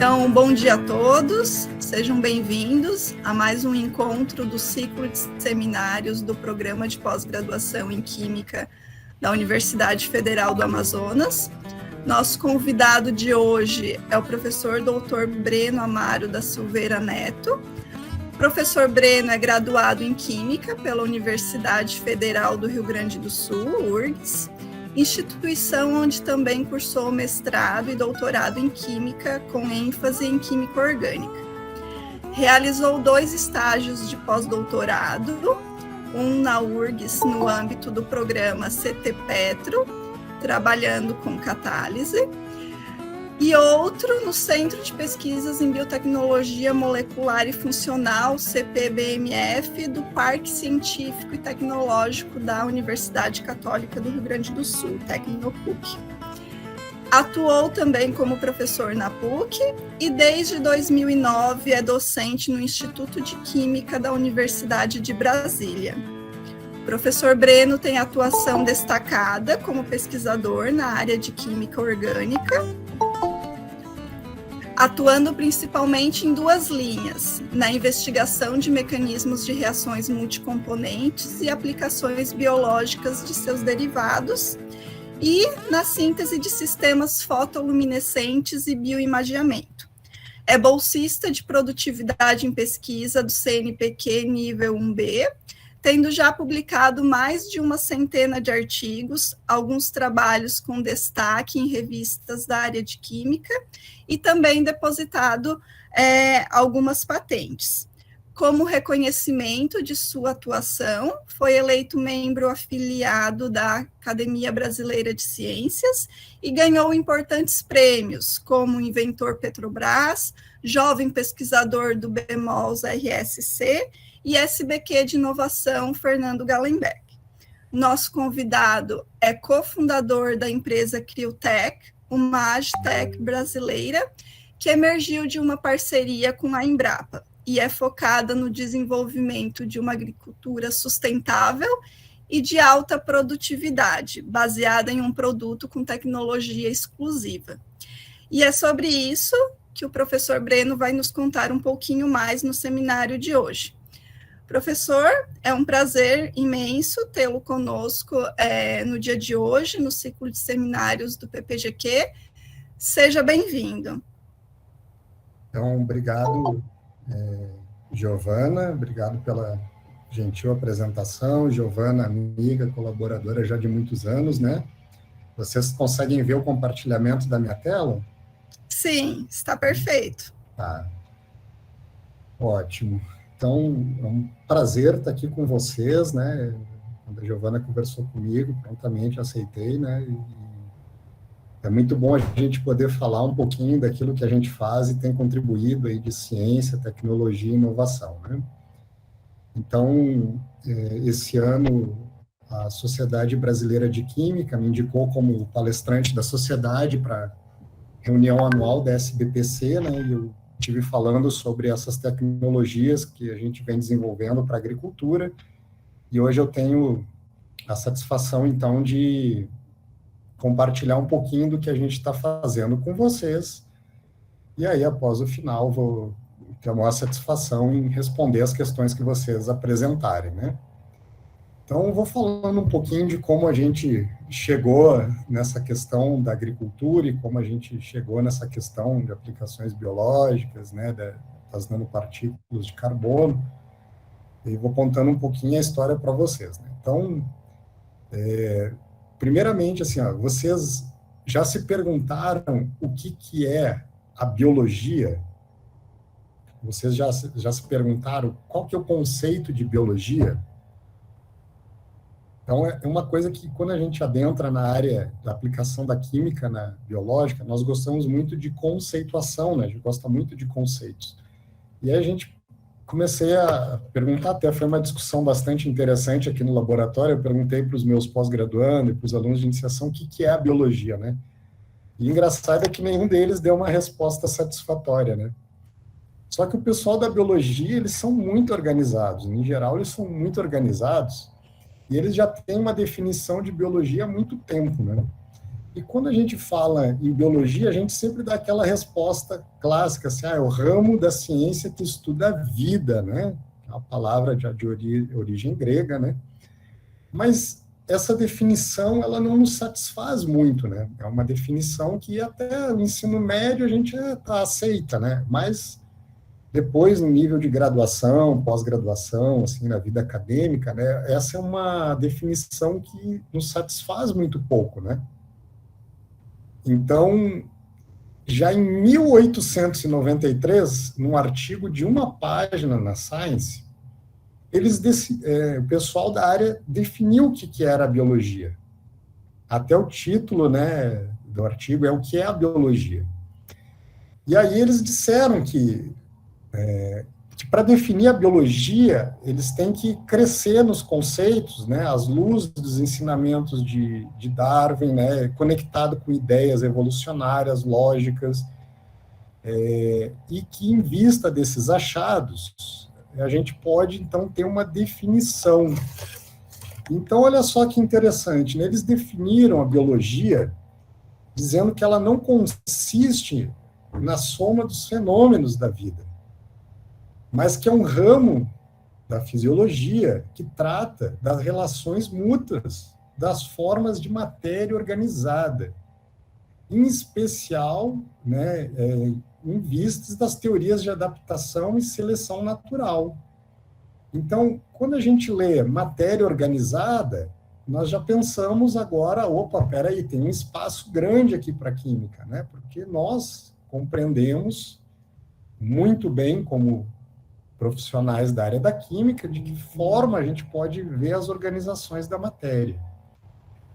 Então, bom dia a todos, sejam bem-vindos a mais um encontro do ciclo de seminários do Programa de Pós-Graduação em Química da Universidade Federal do Amazonas. Nosso convidado de hoje é o professor Dr. Breno Amaro da Silveira Neto. O professor Breno é graduado em Química pela Universidade Federal do Rio Grande do Sul, URGS, instituição onde também cursou mestrado e doutorado em Química, com ênfase em Química Orgânica. Realizou 2 estágios de pós-doutorado, um na URGS no âmbito do programa CT Petro, trabalhando com catálise, e outro no Centro de Pesquisas em Biotecnologia Molecular e Funcional, CPBMF, do Parque Científico e Tecnológico da Universidade Católica do Rio Grande do Sul, Tecnopuc. Atuou também como professor na PUC e desde 2009 é docente no Instituto de Química da Universidade de Brasília. O professor Breno tem atuação destacada como pesquisador na área de Química Orgânica, atuando principalmente em 2 linhas, na investigação de mecanismos de reações multicomponentes e aplicações biológicas de seus derivados, e na síntese de sistemas fotoluminescentes e bioimageamento. É bolsista de produtividade em pesquisa do CNPq nível 1B, tendo já publicado mais de 100 de artigos, alguns trabalhos com destaque em revistas da área de química, e também depositado algumas patentes. Como reconhecimento de sua atuação, foi eleito membro afiliado da Academia Brasileira de Ciências e ganhou importantes prêmios, como Inventor Petrobras, Jovem Pesquisador do BMOS RSC e SBQ de Inovação Fernando Gallenbeck. Nosso convidado é cofundador da empresa Criotech, uma agtech brasileira que emergiu de uma parceria com a Embrapa e é focada no desenvolvimento de uma agricultura sustentável e de alta produtividade, baseada em um produto com tecnologia exclusiva. E é sobre isso que o professor Breno vai nos contar um pouquinho mais no seminário de hoje. Professor, é um prazer imenso tê-lo conosco no dia de hoje, no ciclo de seminários do PPGQ. Seja bem-vindo. Então, obrigado, Giovana, obrigado pela gentil apresentação. Giovana, amiga, colaboradora já de muitos anos, né? Vocês conseguem ver o compartilhamento da minha tela? Sim, está perfeito. Tá. Ótimo. Então, é um prazer estar aqui com vocês, né? Quando a Giovana conversou comigo, prontamente aceitei, né? E é muito bom a gente poder falar um pouquinho daquilo que a gente faz e tem contribuído aí de ciência, tecnologia e inovação, né? Então, esse ano, a Sociedade Brasileira de Química me indicou como palestrante da sociedade para reunião anual da SBPC, né? E eu estive falando sobre essas tecnologias que a gente vem desenvolvendo para a agricultura, e hoje eu tenho a satisfação, então, de compartilhar um pouquinho do que a gente está fazendo com vocês, e aí, após o final, vou ter a maior satisfação em responder as questões que vocês apresentarem, né? Então, eu vou falando um pouquinho de como a gente chegou nessa questão da agricultura e como a gente chegou nessa questão de aplicações biológicas, né, das nanopartículas de carbono, e vou contando um pouquinho a história para vocês, né? Então, primeiramente, assim, vocês já se perguntaram o que é a biologia? Vocês já se perguntaram qual que é o conceito de biologia? Então, é uma coisa que, quando a gente adentra na área da aplicação da química na biológica, nós gostamos muito de conceituação, né? A gente gosta muito de conceitos. E aí comecei a perguntar, até foi uma discussão bastante interessante aqui no laboratório, eu perguntei para os meus pós-graduandos e para os alunos de iniciação o que é a biologia, né? E engraçado é que nenhum deles deu uma resposta satisfatória, né? Só que o pessoal da biologia, eles são muito organizados, em geral eles são muito organizados, e eles já têm uma definição de biologia há muito tempo, né? E quando a gente fala em biologia, a gente sempre dá aquela resposta clássica, assim, é o ramo da ciência que estuda a vida, né? É uma palavra de origem grega, né? Mas essa definição, ela não nos satisfaz muito, né? É uma definição que até o ensino médio a gente aceita, né? Mas depois, no nível de graduação, pós-graduação, assim, na vida acadêmica, né? Essa é uma definição que nos satisfaz muito pouco, né? Então, já em 1893, num artigo de uma página na Science, o pessoal da área definiu o que era a biologia. Até o título, né, do artigo é o que é a biologia. E aí eles disseram que para definir a biologia, eles têm que crescer nos conceitos, né, às luzes dos ensinamentos de Darwin, né, conectado com ideias evolucionárias, lógicas, e que, em vista desses achados, a gente pode, então, ter uma definição. Então, olha só que interessante, né, eles definiram a biologia dizendo que ela não consiste na soma dos fenômenos da vida, mas que é um ramo da fisiologia que trata das relações mútuas das formas de matéria organizada, em especial, né, em vistas das teorias de adaptação e seleção natural. Então, quando a gente lê matéria organizada, nós já pensamos agora, opa, peraí, tem um espaço grande aqui para a química, né? Porque nós compreendemos muito bem, como profissionais da área da química, de que forma a gente pode ver as organizações da matéria.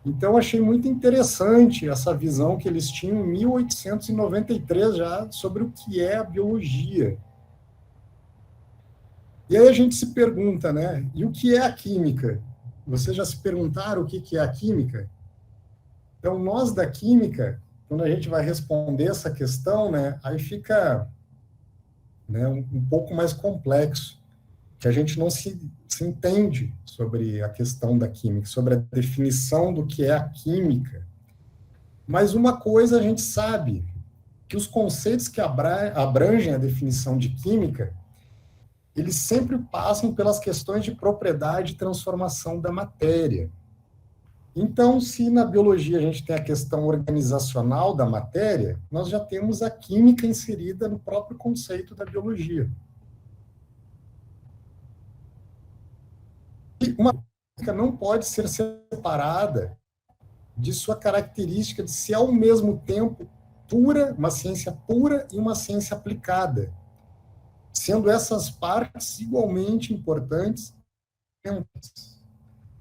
Então, achei muito interessante essa visão que eles tinham em 1893 já sobre o que é a biologia. E aí a gente se pergunta, né? E o que é a química? Vocês já se perguntaram o que é a química? Então, nós da química, quando a gente vai responder essa questão, né, aí fica, né, um pouco mais complexo, que a gente não se entende sobre a questão da química, sobre a definição do que é a química. Mas uma coisa a gente sabe, que os conceitos que abrangem a definição de química, eles sempre passam pelas questões de propriedade e transformação da matéria. Então, se na biologia a gente tem a questão organizacional da matéria, nós já temos a química inserida no próprio conceito da biologia. E uma química não pode ser separada de sua característica de ser, ao mesmo tempo, pura, uma ciência pura e uma ciência aplicada, sendo essas partes igualmente importantes.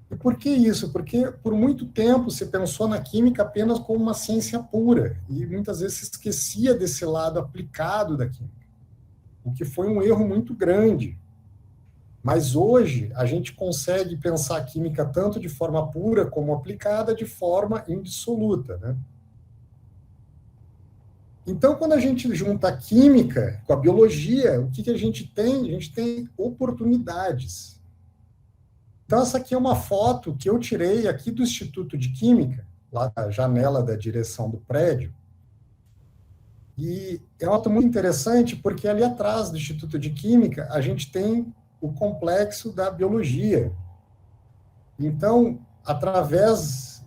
E por que isso? Porque por muito tempo se pensou na química apenas como uma ciência pura, e muitas vezes se esquecia desse lado aplicado da química, o que foi um erro muito grande. Mas hoje a gente consegue pensar a química tanto de forma pura como aplicada de forma indissoluta, né? Então, quando a gente junta a química com a biologia, o que a gente tem? A gente tem oportunidades. Então, essa aqui é uma foto que eu tirei aqui do Instituto de Química, lá da janela da direção do prédio. E é uma foto muito interessante, porque ali atrás do Instituto de Química, a gente tem o complexo da biologia. Então, através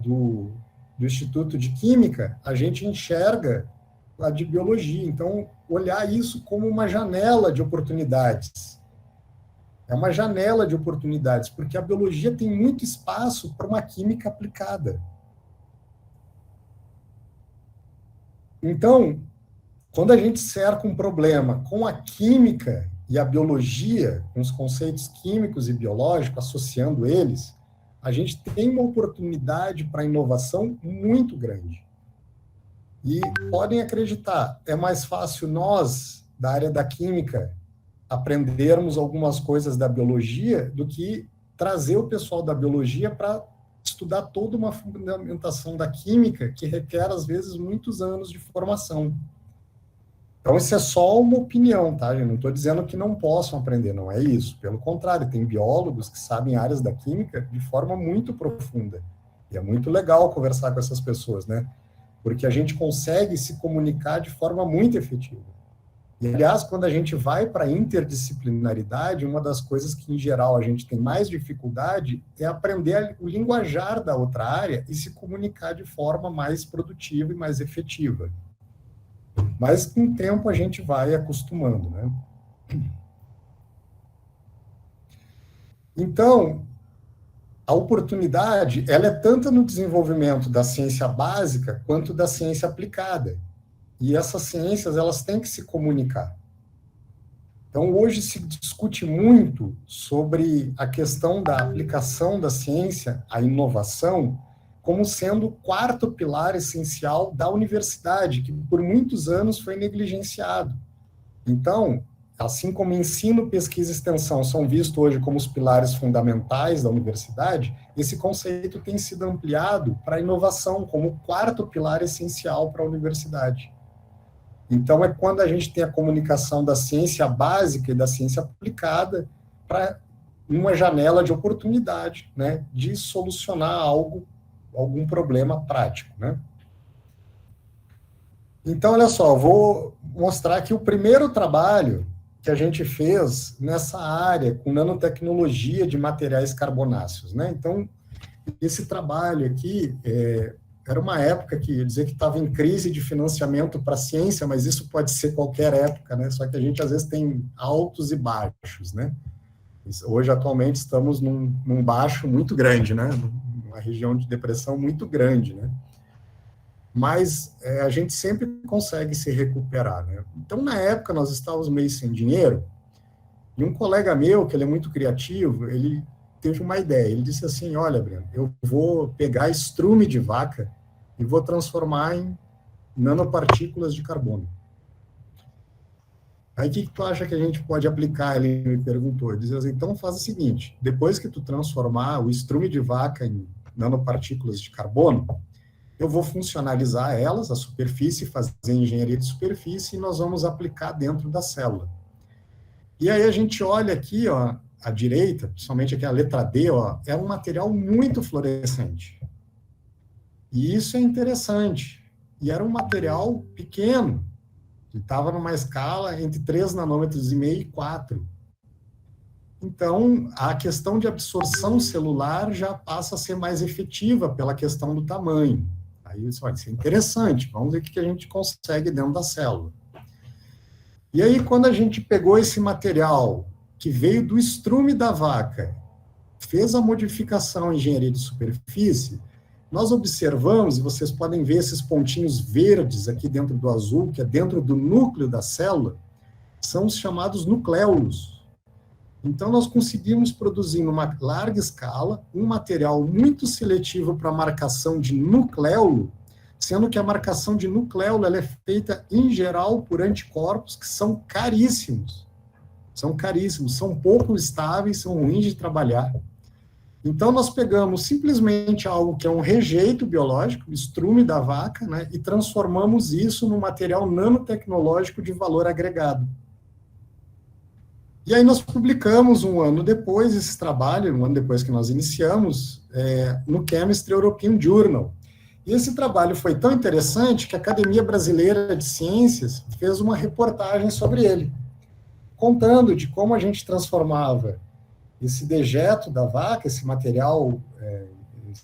do Instituto de Química, a gente enxerga a de biologia. Então, olhar isso como uma janela de oportunidades. É uma janela de oportunidades, porque a biologia tem muito espaço para uma química aplicada. Então, quando a gente cerca um problema com a química e a biologia, com os conceitos químicos e biológicos, associando eles, a gente tem uma oportunidade para inovação muito grande. E podem acreditar, é mais fácil nós, da área da química, aprendermos algumas coisas da biologia do que trazer o pessoal da biologia para estudar toda uma fundamentação da química que requer, às vezes, muitos anos de formação. Então, isso é só uma opinião, tá? Eu não estou dizendo que não possam aprender, não é isso. Pelo contrário, tem biólogos que sabem áreas da química de forma muito profunda. E é muito legal conversar com essas pessoas, né? Porque a gente consegue se comunicar de forma muito efetiva. E, aliás, quando a gente vai para a interdisciplinaridade, uma das coisas que, em geral, a gente tem mais dificuldade é aprender o linguajar da outra área e se comunicar de forma mais produtiva e mais efetiva. Mas, com o tempo, a gente vai acostumando, né? Então, a oportunidade, ela é tanto no desenvolvimento da ciência básica quanto da ciência aplicada. E essas ciências, elas têm que se comunicar. Então, hoje se discute muito sobre a questão da aplicação da ciência, a inovação, como sendo o quarto pilar essencial da universidade, que por muitos anos foi negligenciado. Então, assim como ensino, pesquisa e extensão são vistos hoje como os pilares fundamentais da universidade, esse conceito tem sido ampliado para a inovação como o quarto pilar essencial para a universidade. Então, é quando a gente tem a comunicação da ciência básica e da ciência aplicada para uma janela de oportunidade, né, de solucionar algum problema prático, né? Então, olha só, eu vou mostrar aqui o primeiro trabalho que a gente fez nessa área com nanotecnologia de materiais carbonáceos, né? Então, esse trabalho aqui era uma época que ia dizer que estava em crise de financiamento para a ciência, mas isso pode ser qualquer época, né? Só que a gente às vezes tem altos e baixos, né? Hoje, atualmente, estamos num baixo muito grande, né? Numa região de depressão muito grande, né? Mas a gente sempre consegue se recuperar, né? Então, na época, nós estávamos meio sem dinheiro, e um colega meu, que ele é muito criativo, ele teve uma ideia. Ele disse assim, olha, Breno, eu vou pegar estrume de vaca e vou transformar em nanopartículas de carbono. Aí, o que tu acha que a gente pode aplicar? Ele me perguntou. Ele disse assim, então faz o seguinte, depois que tu transformar o estrume de vaca em nanopartículas de carbono, eu vou funcionalizar elas, a superfície, fazer engenharia de superfície, e nós vamos aplicar dentro da célula. E aí a gente olha aqui, ó, à direita, principalmente aqui a letra D, ó, é um material muito fluorescente. E isso é interessante. E era um material pequeno, que estava numa escala entre 3,5 nanômetros e 4. Então, a questão de absorção celular já passa a ser mais efetiva pela questão do tamanho. Aí, isso é interessante, vamos ver o que a gente consegue dentro da célula. E aí, quando a gente pegou esse material, que veio do estrume da vaca, fez a modificação em engenharia de superfície, nós observamos, e vocês podem ver esses pontinhos verdes aqui dentro do azul, que é dentro do núcleo da célula, são os chamados nucléolos. Então, nós conseguimos produzir, numa larga escala, um material muito seletivo para a marcação de nucléolo, sendo que a marcação de nucléolo ela é feita, em geral, por anticorpos que são caríssimos. São caríssimos, são pouco estáveis, são ruins de trabalhar. Então, nós pegamos simplesmente algo que é um rejeito biológico, estrume da vaca, né, e transformamos isso num material nanotecnológico de valor agregado. E aí nós publicamos um ano depois esse trabalho, um ano depois que nós iniciamos, no Chemistry European Journal. E esse trabalho foi tão interessante que a Academia Brasileira de Ciências fez uma reportagem sobre ele, contando de como a gente transformava esse dejeto da vaca, esse material,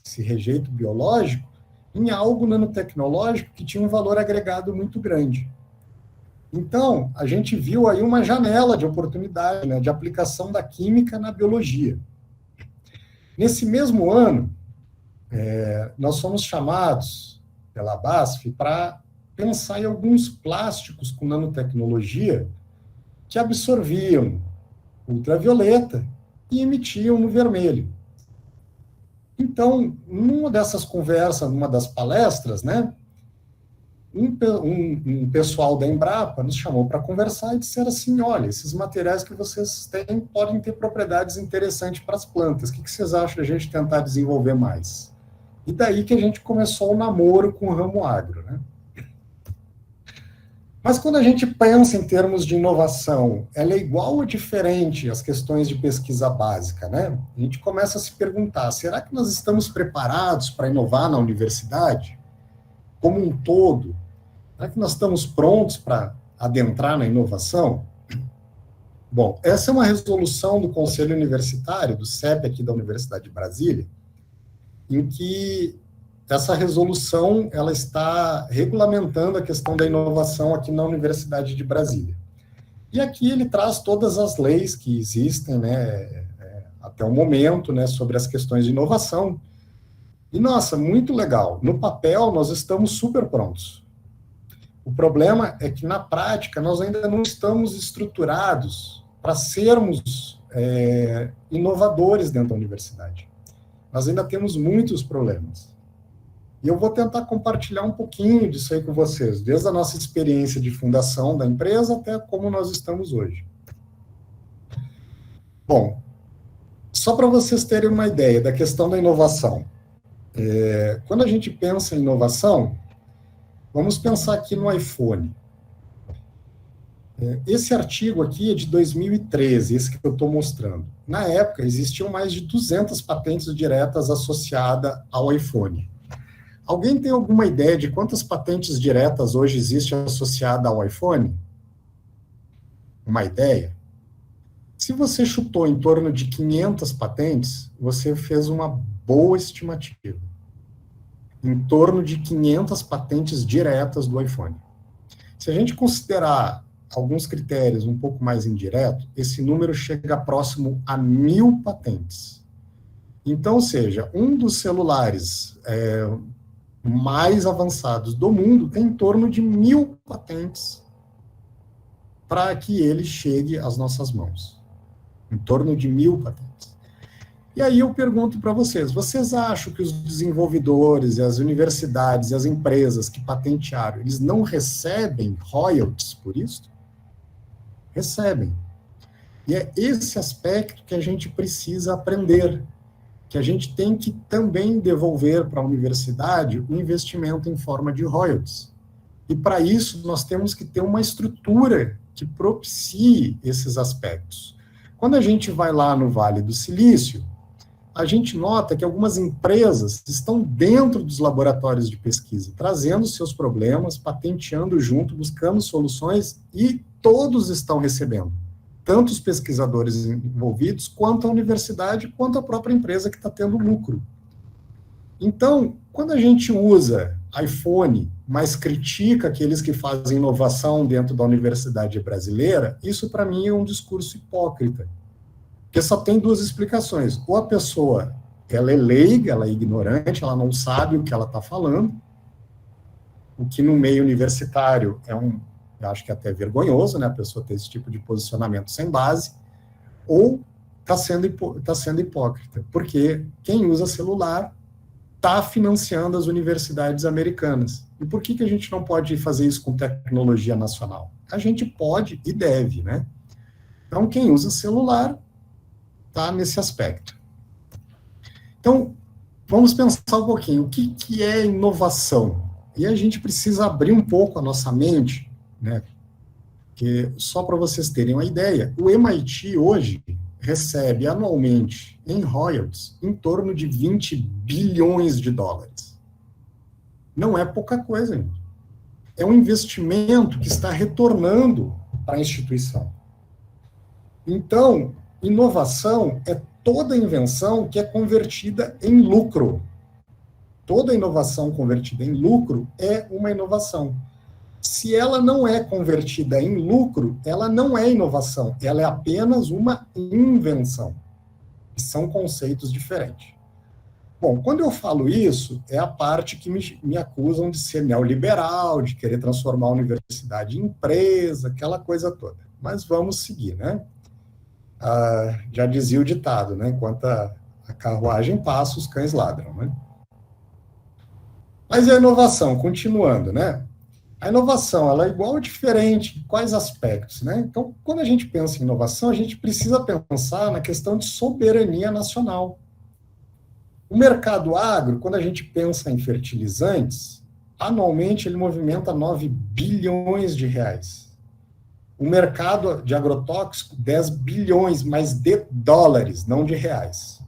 esse rejeito biológico, em algo nanotecnológico que tinha um valor agregado muito grande. Então, a gente viu aí uma janela de oportunidade, né, de aplicação da química na biologia. Nesse mesmo ano, nós fomos chamados pela BASF para pensar em alguns plásticos com nanotecnologia que absorviam ultravioleta e emitiam no vermelho. Então, numa dessas conversas, numa das palestras, né, um pessoal da Embrapa nos chamou para conversar e disseram assim, olha, esses materiais que vocês têm podem ter propriedades interessantes para as plantas, o que vocês acham de a gente tentar desenvolver mais? E daí que a gente começou o namoro com o ramo agro, né? Mas quando a gente pensa em termos de inovação, ela é igual ou diferente às questões de pesquisa básica, né? A gente começa a se perguntar, será que nós estamos preparados para inovar na universidade? Como um todo? Será que nós estamos prontos para adentrar na inovação? Bom, essa é uma resolução do Conselho Universitário, do CEP aqui da Universidade de Brasília, em que essa resolução ela está regulamentando a questão da inovação aqui na Universidade de Brasília. E aqui ele traz todas as leis que existem, né, até o momento, né, sobre as questões de inovação. E, nossa, muito legal. No papel, nós estamos super prontos. O problema é que, na prática, nós ainda não estamos estruturados para sermos inovadores dentro da universidade. Nós ainda temos muitos problemas. E eu vou tentar compartilhar um pouquinho disso aí com vocês, desde a nossa experiência de fundação da empresa até como nós estamos hoje. Bom, só para vocês terem uma ideia da questão da inovação. Quando a gente pensa em inovação, vamos pensar aqui no iPhone. Esse artigo aqui é de 2013, esse que eu estou mostrando. Na época, existiam mais de 200 patentes diretas associadas ao iPhone. Alguém tem alguma ideia de quantas patentes diretas hoje existem associadas ao iPhone? Uma ideia? Se você chutou em torno de 500 patentes, você fez uma boa estimativa. Em torno de 500 patentes diretas do iPhone. Se a gente considerar alguns critérios um pouco mais indiretos, esse número chega próximo a 1.000 patentes. Então, ou seja, um dos celulares mais avançados do mundo tem em torno de 1.000 patentes para que ele chegue às nossas mãos. Em torno de 1.000 patentes. E aí eu pergunto para vocês acham que os desenvolvedores, e as universidades e as empresas que patentearam, eles não recebem royalties por isso? Recebem. E é esse aspecto que a gente precisa aprender, que a gente tem que também devolver para a universidade o investimento em forma de royalties. E para isso nós temos que ter uma estrutura que propicie esses aspectos. Quando a gente vai lá no Vale do Silício, a gente nota que algumas empresas estão dentro dos laboratórios de pesquisa, trazendo seus problemas, patenteando junto, buscando soluções, e todos estão recebendo. Tanto os pesquisadores envolvidos, quanto a universidade, quanto a própria empresa que está tendo lucro. Então, quando a gente usa iPhone, mas critica aqueles que fazem inovação dentro da universidade brasileira, isso para mim é um discurso hipócrita. Porque só tem duas explicações. Ou a pessoa, ela é leiga, ela é ignorante, ela não sabe o que ela está falando, o que no meio universitário eu acho que é até vergonhoso, né, a pessoa ter esse tipo de posicionamento sem base, ou está sendo hipócrita, porque quem usa celular está financiando as universidades americanas. E por que a gente não pode fazer isso com tecnologia nacional? A gente pode e deve, né? Então, quem usa celular está nesse aspecto. Então, vamos pensar um pouquinho, o que é inovação? E a gente precisa abrir um pouco a nossa mente, né? Que, só para vocês terem uma ideia, o MIT hoje recebe anualmente em royalties em torno de 20 bilhões de dólares. Não é pouca coisa, gente. É um investimento que está retornando para a instituição. Então, inovação é toda invenção que é convertida em lucro. Toda inovação convertida em lucro é uma inovação. Se ela não é convertida em lucro, ela não é inovação, ela é apenas uma invenção. São conceitos diferentes. Bom, quando eu falo isso, é a parte que me acusam de ser neoliberal, de querer transformar a universidade em empresa, aquela coisa toda. Mas vamos seguir, né? Já dizia o ditado, né? Enquanto a carruagem passa, os cães ladram, né? Mas a inovação, continuando, né? A inovação, ela é igual ou diferente? Em quais aspectos, né? Então, quando a gente pensa em inovação, a gente precisa pensar na questão de soberania nacional. O mercado agro, quando a gente pensa em fertilizantes, anualmente ele movimenta 9 bilhões de reais. O mercado de agrotóxico, 10 bilhões, mas de dólares, não de reais.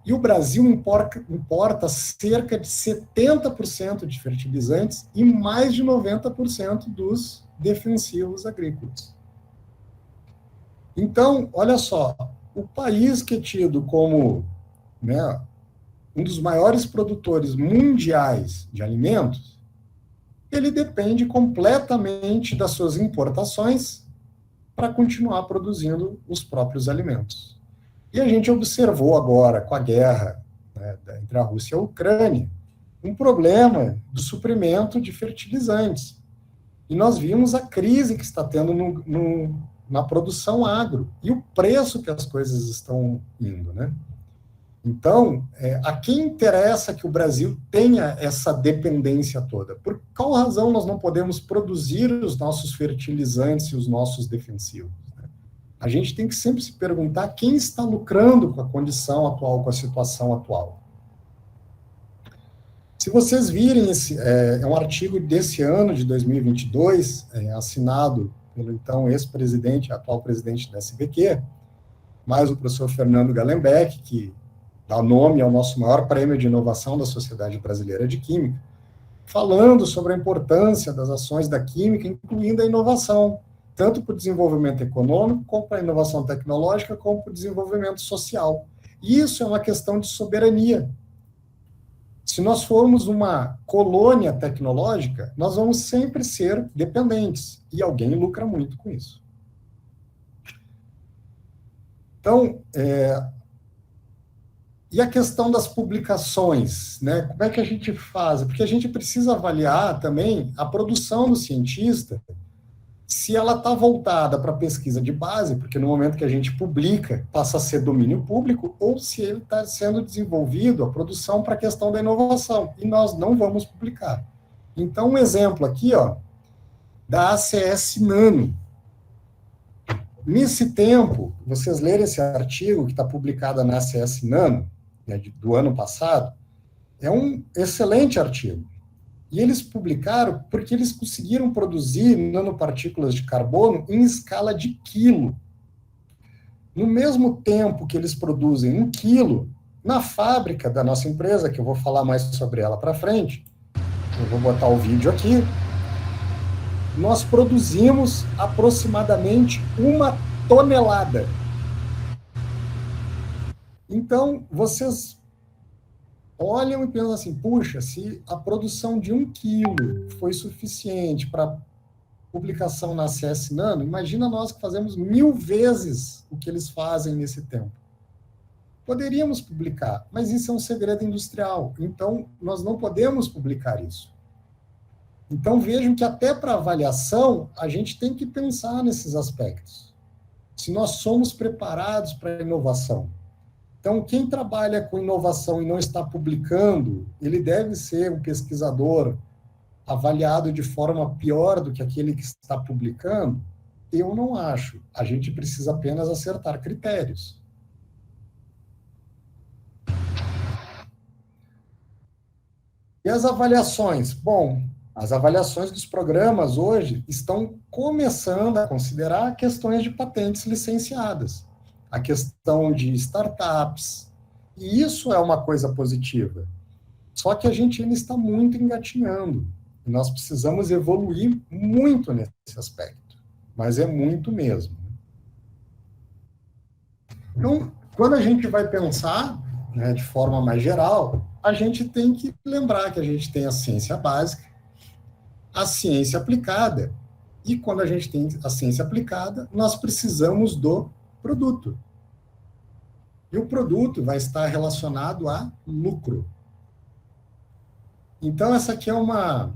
E o Brasil importa cerca de 70% de fertilizantes e mais de 90% dos defensivos agrícolas. Então, olha só, o país que é tido como, né, um dos maiores produtores mundiais de alimentos, ele depende completamente das suas importações para continuar produzindo os próprios alimentos. E a gente observou agora, com a guerra, né, entre a Rússia e a Ucrânia, um problema do suprimento de fertilizantes. E nós vimos a crise que está tendo na produção agro e o preço que as coisas estão indo, né? Então, a quem interessa que o Brasil tenha essa dependência toda? Por qual razão nós não podemos produzir os nossos fertilizantes e os nossos defensivos? A gente tem que sempre se perguntar quem está lucrando com a condição atual, com a situação atual. Se vocês virem, é um artigo desse ano, de 2022, assinado pelo então ex-presidente, atual presidente da SBQ, mais o professor Fernando Gallenbeck, que dá nome ao nosso maior prêmio de inovação da Sociedade Brasileira de Química, falando sobre a importância das ações da química, incluindo a inovação, tanto para o desenvolvimento econômico, como para a inovação tecnológica, como para o desenvolvimento social. Isso é uma questão de soberania. Se nós formos uma colônia tecnológica, nós vamos sempre ser dependentes, e alguém lucra muito com isso. Então, e a questão das publicações, né? Como é que a gente faz? Porque a gente precisa avaliar também a produção do cientista, se ela está voltada para pesquisa de base, porque no momento que a gente publica, passa a ser domínio público, ou se ele está sendo desenvolvido, a produção para a questão da inovação, e nós não vamos publicar. Então, um exemplo aqui, ó, da ACS Nano. Nesse tempo, vocês lerem esse artigo que está publicado na ACS Nano, né, do ano passado, é um excelente artigo. E eles publicaram porque eles conseguiram produzir nanopartículas de carbono em escala de quilo. No mesmo tempo que eles produzem 1 quilo, na fábrica da nossa empresa, que eu vou falar mais sobre ela para frente, eu vou botar o vídeo aqui, nós produzimos aproximadamente 1 tonelada. Então, vocês olham e pensam assim, puxa, se a produção de 1 quilo foi suficiente para publicação na ACS Nano, imagina nós que fazemos 1000 vezes o que eles fazem nesse tempo. Poderíamos publicar, mas isso é um segredo industrial, então nós não podemos publicar isso. Então vejam que até para avaliação, a gente tem que pensar nesses aspectos. Se nós somos preparados para a inovação. Então, quem trabalha com inovação e não está publicando, ele deve ser um pesquisador avaliado de forma pior do que aquele que está publicando? Eu não acho. A gente precisa apenas acertar critérios. E as avaliações? Bom, as avaliações dos programas hoje estão começando a considerar questões de patentes licenciadas, a questão de startups, e isso é uma coisa positiva. Só que a gente ainda está muito engatinhando, e nós precisamos evoluir muito nesse aspecto, mas é muito mesmo. Então, quando a gente vai pensar, né, de forma mais geral, a gente tem que lembrar que a gente tem a ciência básica, a ciência aplicada, e quando a gente tem a ciência aplicada, nós precisamos do produto. E o produto vai estar relacionado a lucro. Então, essa aqui é uma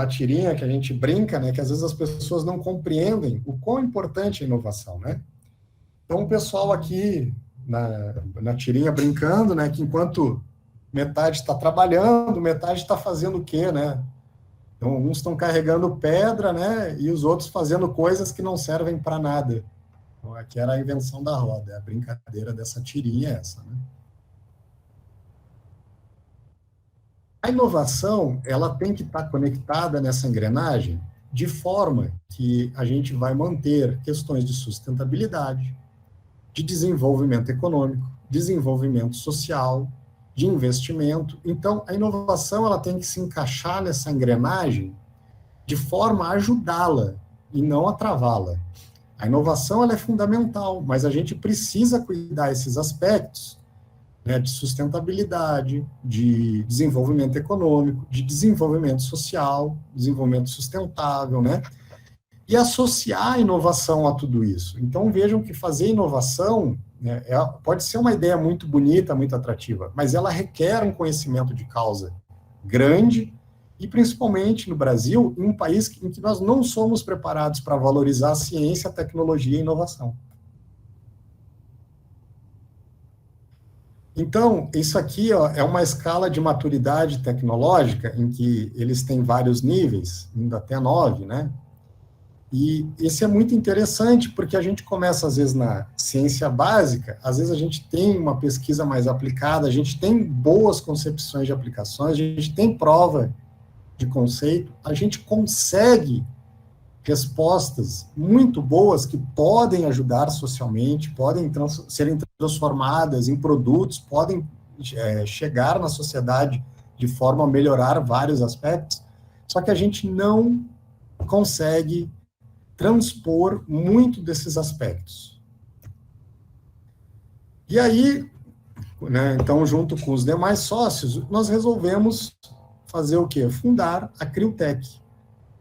tirinha que a gente brinca, né, que às vezes as pessoas não compreendem o quão importante é a inovação, né? Então, o pessoal aqui, na tirinha brincando, né, que enquanto metade está trabalhando, metade está fazendo o quê, né? Então, uns estão carregando pedra, né, e os outros fazendo coisas que não servem para nada. Então, aqui era a invenção da roda, a brincadeira dessa tirinha é essa, né? A inovação, ela tem que estar conectada nessa engrenagem de forma que a gente vai manter questões de sustentabilidade, de desenvolvimento econômico, desenvolvimento social, de investimento. Então, a inovação, ela tem que se encaixar nessa engrenagem de forma a ajudá-la e não a travá-la. A inovação, ela é fundamental, mas a gente precisa cuidar desses aspectos, né, de sustentabilidade, de desenvolvimento econômico, de desenvolvimento social, desenvolvimento sustentável, né? E associar a inovação a tudo isso. Então, vejam que fazer inovação, né, pode ser uma ideia muito bonita, muito atrativa, mas ela requer um conhecimento de causa grande, e principalmente no Brasil, em um país em que nós não somos preparados para valorizar a ciência, a tecnologia e a inovação. Então, isso aqui, ó, é uma escala de maturidade tecnológica em que eles têm vários níveis, indo até 9, né? E esse é muito interessante, porque a gente começa, às vezes, na ciência básica, às vezes a gente tem uma pesquisa mais aplicada, a gente tem boas concepções de aplicações, a gente tem prova de conceito, a gente consegue respostas muito boas que podem ajudar socialmente, podem serem transformadas em produtos, podem chegar na sociedade de forma a melhorar vários aspectos, só que a gente não consegue transpor muito desses aspectos. E aí, né, então, junto com os demais sócios, nós resolvemos fazer o quê? Fundar a Criotech,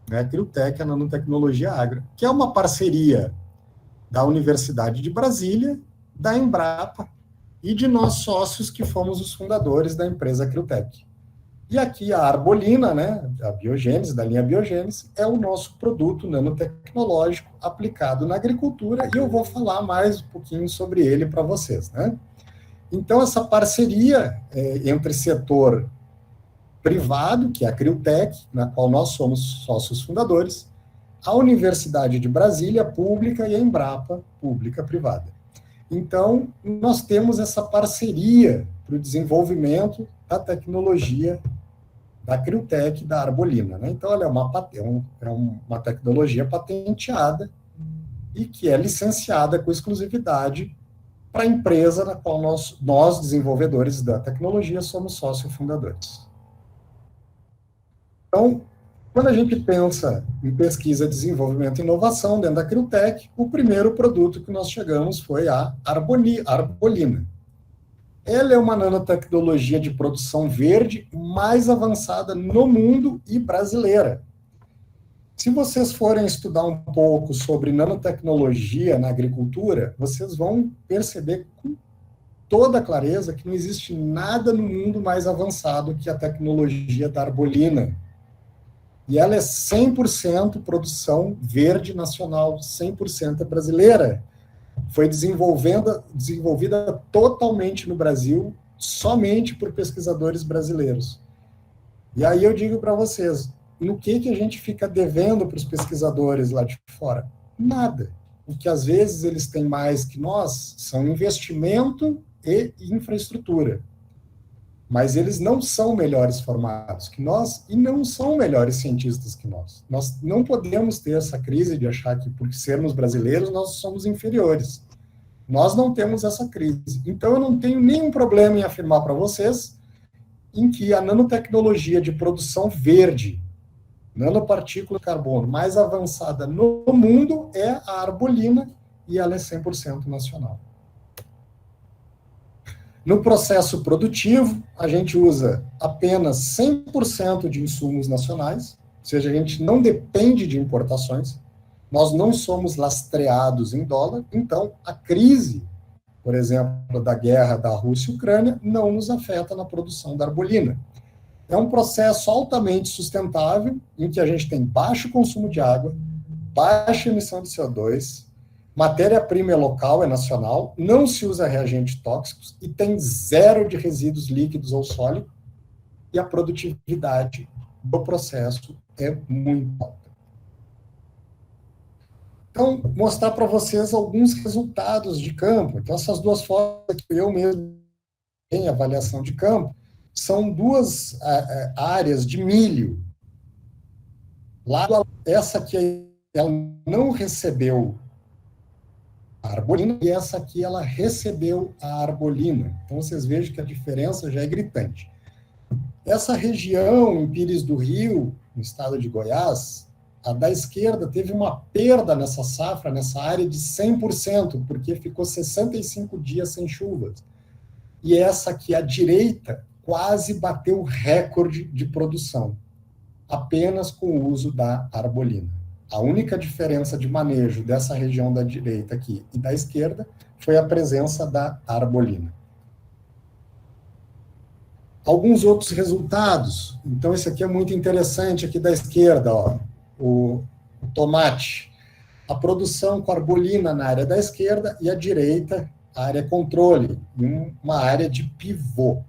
né, a Criotech, a Nanotecnologia Agro, que é uma parceria da Universidade de Brasília, da Embrapa e de nós sócios que fomos os fundadores da empresa Criotech. E aqui a Arbolina, né, a biogênese, da linha biogênese, é o nosso produto nanotecnológico aplicado na agricultura, e eu vou falar mais um pouquinho sobre ele para vocês, né? Então, essa parceria entre setor privado, que é a Criotech, na qual nós somos sócios fundadores, a Universidade de Brasília, pública, e a Embrapa, pública-privada. Então, nós temos essa parceria para o desenvolvimento da tecnologia da Criotech, da Arbolina, né? Então, ela é uma tecnologia patenteada e que é licenciada com exclusividade para a empresa na qual nós, desenvolvedores da tecnologia, somos sócios fundadores. Então, quando a gente pensa em pesquisa, desenvolvimento e inovação dentro da Criotech, o primeiro produto que nós chegamos foi a Arbolina. Ela é uma nanotecnologia de produção verde mais avançada no mundo e brasileira. Se vocês forem estudar um pouco sobre nanotecnologia na agricultura, vocês vão perceber com toda clareza que não existe nada no mundo mais avançado que a tecnologia da Arbolina. E ela é 100% produção verde nacional, 100% brasileira. Foi desenvolvida totalmente no Brasil, somente por pesquisadores brasileiros. E aí eu digo para vocês, no que a gente fica devendo para os pesquisadores lá de fora? Nada. O que às vezes eles têm mais que nós são investimento e infraestrutura. Mas eles não são melhores formados que nós e não são melhores cientistas que nós. Nós não podemos ter essa crise de achar que, por sermos brasileiros, nós somos inferiores. Nós não temos essa crise. Então, eu não tenho nenhum problema em afirmar para vocês em que a nanotecnologia de produção verde, nanopartícula de carbono, mais avançada no mundo é a Arbolina, e ela é 100% nacional. No processo produtivo, a gente usa apenas 100% de insumos nacionais, ou seja, a gente não depende de importações, nós não somos lastreados em dólar, então a crise, por exemplo, da guerra da Rússia e Ucrânia, não nos afeta na produção da Arbolina. É um processo altamente sustentável, em que a gente tem baixo consumo de água, baixa emissão de CO2, matéria-prima é local, é nacional, não se usa reagentes tóxicos e tem 0 de resíduos líquidos ou sólidos, e a produtividade do processo é muito alta. Então, mostrar para vocês alguns resultados de campo. Então, essas duas fotos aqui, eu mesmo tenho avaliação de campo, são duas áreas de milho. Essa aqui ela não recebeu a arbolina e essa aqui ela recebeu a arbolina. Então, vocês vejam que a diferença já é gritante. Essa região, em Pires do Rio, no estado de Goiás, a da esquerda teve uma perda nessa safra, nessa área, de 100%, porque ficou 65 dias sem chuvas. E essa aqui, a direita, quase bateu o recorde de produção, apenas com o uso da arbolina. A única diferença de manejo dessa região da direita aqui e da esquerda foi a presença da arbolina. Alguns outros resultados. Então, esse aqui é muito interessante, aqui da esquerda, ó, o tomate. A produção com arbolina na área da esquerda e a direita, a área controle, uma área de pivô.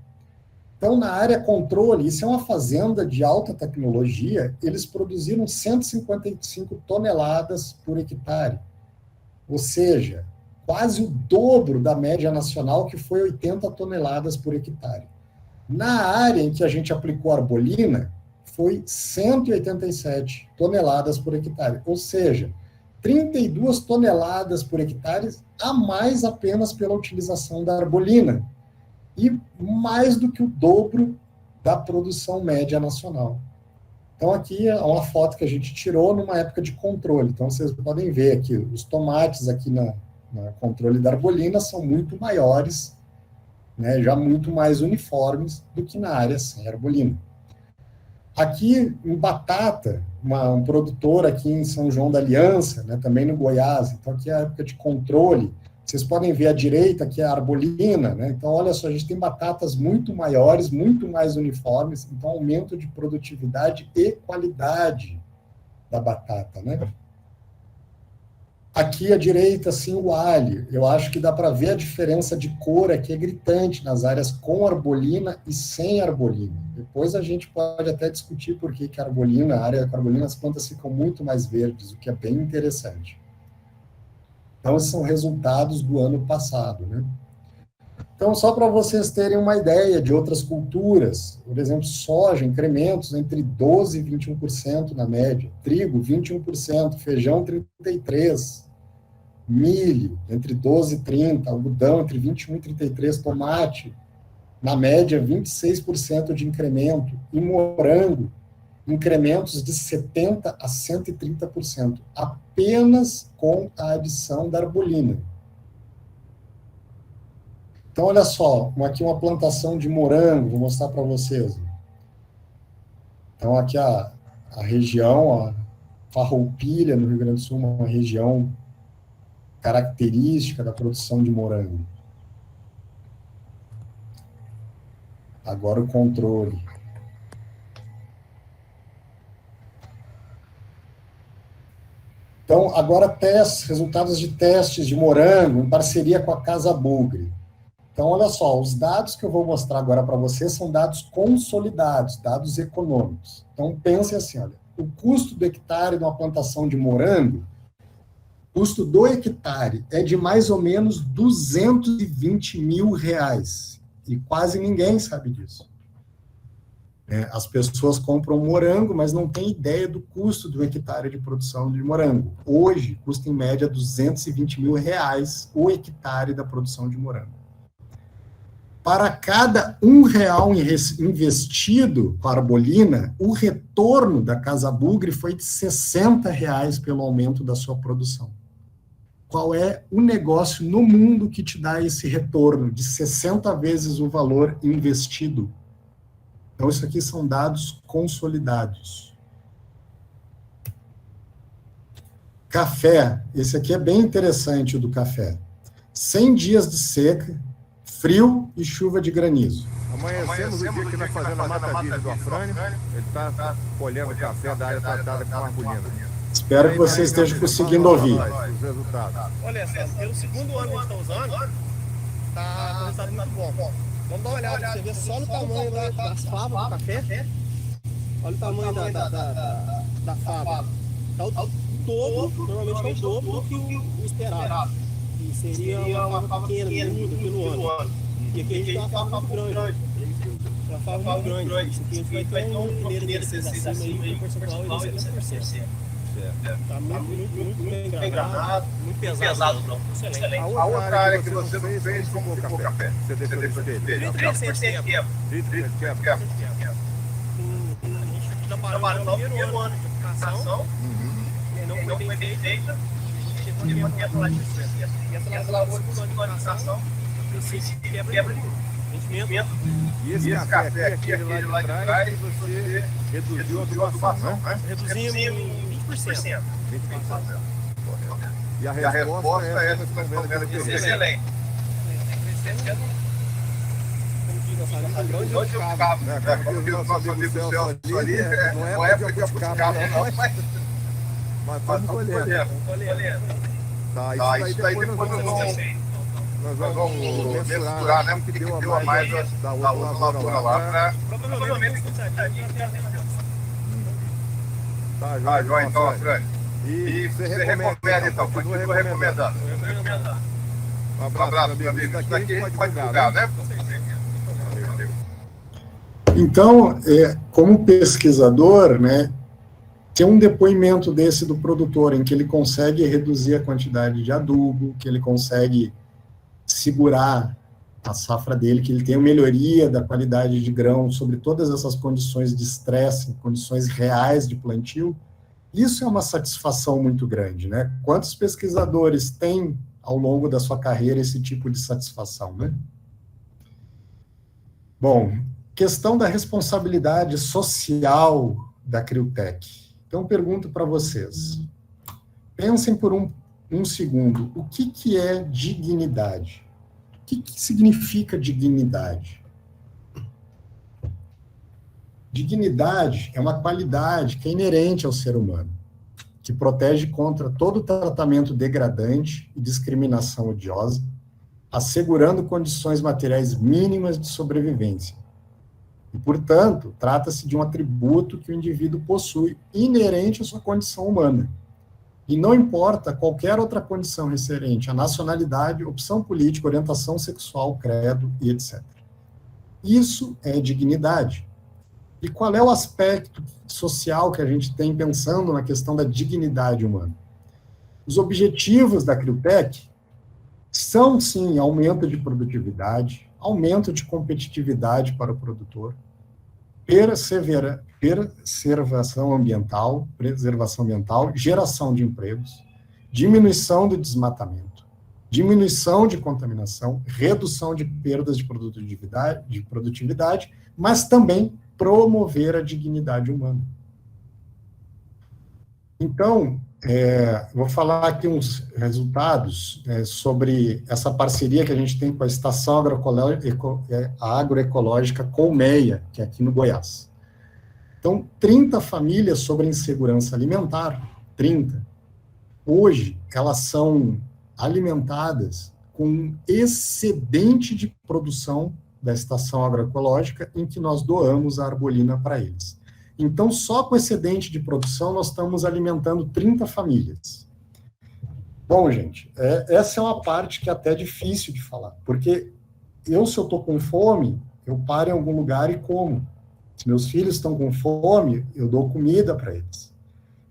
Então, na área controle, isso é uma fazenda de alta tecnologia, eles produziram 155 toneladas por hectare. Ou seja, quase o dobro da média nacional, que foi 80 toneladas por hectare. Na área em que a gente aplicou arbolina, foi 187 toneladas por hectare. Ou seja, 32 toneladas por hectare a mais apenas pela utilização da arbolina. E mais do que o dobro da produção média nacional. Então, aqui é uma foto que a gente tirou numa época de controle. Então, vocês podem ver aqui, os tomates aqui na controle da arbolina são muito maiores, né, já muito mais uniformes do que na área sem arbolina. Aqui, em batata, um produtor aqui em São João da Aliança, né, também no Goiás, então aqui é a época de controle. Vocês podem ver à direita, que é a arbolina, né? Então, olha só, a gente tem batatas muito maiores, muito mais uniformes, então aumento de produtividade e qualidade da batata, né? Aqui à direita, assim, o alho. Eu acho que dá para ver a diferença de cor aqui, é gritante nas áreas com arbolina e sem arbolina. Depois a gente pode até discutir por que a arbolina, a área com arbolina, as plantas ficam muito mais verdes, o que é bem interessante. Então, esses são resultados do ano passado, né? Então, só para vocês terem uma ideia de outras culturas, por exemplo, soja, incrementos entre 12% e 21% na média, trigo, 21%, feijão, 33%, milho, entre 12% e 30%, algodão, entre 21% e 33%, tomate, na média, 26% de incremento, e morango, incrementos de 70% a 130%, apenas com a adição da arbolina. Então, olha só, aqui uma plantação de morango, vou mostrar para vocês. Então, aqui a região, a Farroupilha, no Rio Grande do Sul, uma região característica da produção de morango. Agora o controle. Então, agora resultados de testes de morango em parceria com a Casa Bugre. Então, olha só, os dados que eu vou mostrar agora para vocês são dados consolidados, dados econômicos. Então, pense assim, olha, o custo do hectare de uma plantação de morango, o custo do hectare é de mais ou menos R$220 mil, e quase ninguém sabe disso. As pessoas compram morango, mas não têm ideia do custo do hectare de produção de morango. Hoje, custa em média R$220 mil o hectare da produção de morango. Para cada R$1 investido com a arbolina, o retorno da Casa Bugre foi de R$60 pelo aumento da sua produção. Qual é o negócio no mundo que te dá esse retorno de 60 vezes o valor investido? Então, isso aqui são dados consolidados. Café. Esse aqui é bem interessante, o do café. 100 dias de seca, frio e chuva de granizo. Amanhecemos o dia aqui na fazenda Mata Virgem do Afrânio. Ele está colhendo café da área tratada com arbolina. Espero que você esteja conseguindo ouvir. Os resultados. Olha, César, pelo segundo ano que a gente está usando, está um resultado muito bom. Vamos dar uma olhada para você ver só no tamanho das favas do café. Olha o tamanho da fava. Está o dobro, normalmente é o dobro do que o esperado. E seria uma fava pequena, miúda, pelo ano. E aqui a gente tem uma fava muito grande. uma fava muito grande. Isso aqui a gente vai ter uma fileira de 6 acima aí, com percentual de 70%. Tá muito bem granado, muito pesado não. Excelente. A outra área que você não fez, como ficou o café? Você deixou de esquerda. 30% quebra. 30% quebra. A gente já parou no primeiro ano de aplicação, não foi bem feita, chegou aqui a falar disso. E essa lavoura de segundo ano de aplicação, quebra de rendimento. E esse café aqui, aquele lá de trás, você reduziu a adubação, né? Reduzimos em 20%. 20%. E a resposta é essa que nós estamos vendo aqui. Excelente. Onde eu ficava? Como diz o nosso amigo Celso ali, não é porque eu ficava, não, mas estamos colhendo. Tá, isso daí depois nós vamos mensurar, né? O que deu a mais da outra lavoura lá. Provavelmente Tá, joia, então, Afrânio. E você recomenda, então, continua recomendando. Um abraço, meu amigo. Isso daqui a gente pode divulgar, né? Então, como pesquisador, né, tem um depoimento desse do produtor, em que ele consegue reduzir a quantidade de adubo, que ele consegue segurar a safra dele, que ele tem uma melhoria da qualidade de grão sobre todas essas condições de estresse, condições reais de plantio. Isso é uma satisfação muito grande, né? Quantos pesquisadores têm, ao longo da sua carreira, esse tipo de satisfação, né? Bom, questão da responsabilidade social da Criotech. Então, pergunto para vocês. Pensem por um segundo, o que é dignidade? O que significa dignidade? Dignidade é uma qualidade que é inerente ao ser humano, que protege contra todo tratamento degradante e discriminação odiosa, assegurando condições materiais mínimas de sobrevivência. E, portanto, trata-se de um atributo que o indivíduo possui inerente à sua condição humana. E não importa qualquer outra condição referente à nacionalidade, opção política, orientação sexual, credo e etc. Isso é dignidade. E qual é o aspecto social que a gente tem pensando na questão da dignidade humana? Os objetivos da Criotech são, sim, aumento de produtividade, aumento de competitividade para o produtor, preservação ambiental, geração de empregos, diminuição do desmatamento, diminuição de contaminação, redução de perdas de produtividade, mas também promover a dignidade humana. Então, vou falar aqui uns resultados sobre essa parceria que a gente tem com a Estação Agroecológica Colmeia, que é aqui no Goiás. Então, 30 famílias sobre insegurança alimentar, 30. Hoje, elas são alimentadas com excedente de produção da Estação Agroecológica, em que nós doamos a arbolina para eles. Então, só com excedente de produção, nós estamos alimentando 30 famílias. Bom, gente, essa é uma parte que é até difícil de falar, porque se eu estou com fome, eu paro em algum lugar e como. Se meus filhos estão com fome, eu dou comida para eles.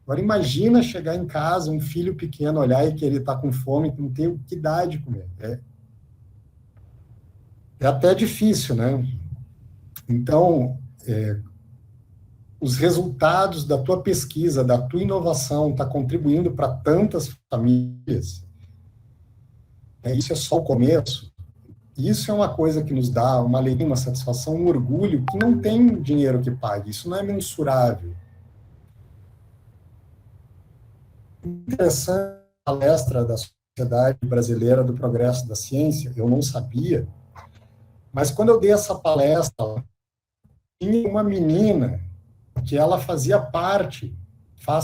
Agora, imagina chegar em casa, um filho pequeno olhar e que ele está com fome, não tem o que dar de comer. É até difícil, né? Então, os resultados da tua pesquisa, da tua inovação, está contribuindo para tantas famílias. Isso é só o começo. Isso é uma coisa que nos dá uma alegria, uma satisfação, um orgulho, que não tem dinheiro que pague. Isso não é mensurável. Interessante a palestra da Sociedade Brasileira do Progresso da Ciência, eu não sabia, mas quando eu dei essa palestra, tinha uma menina que ela faz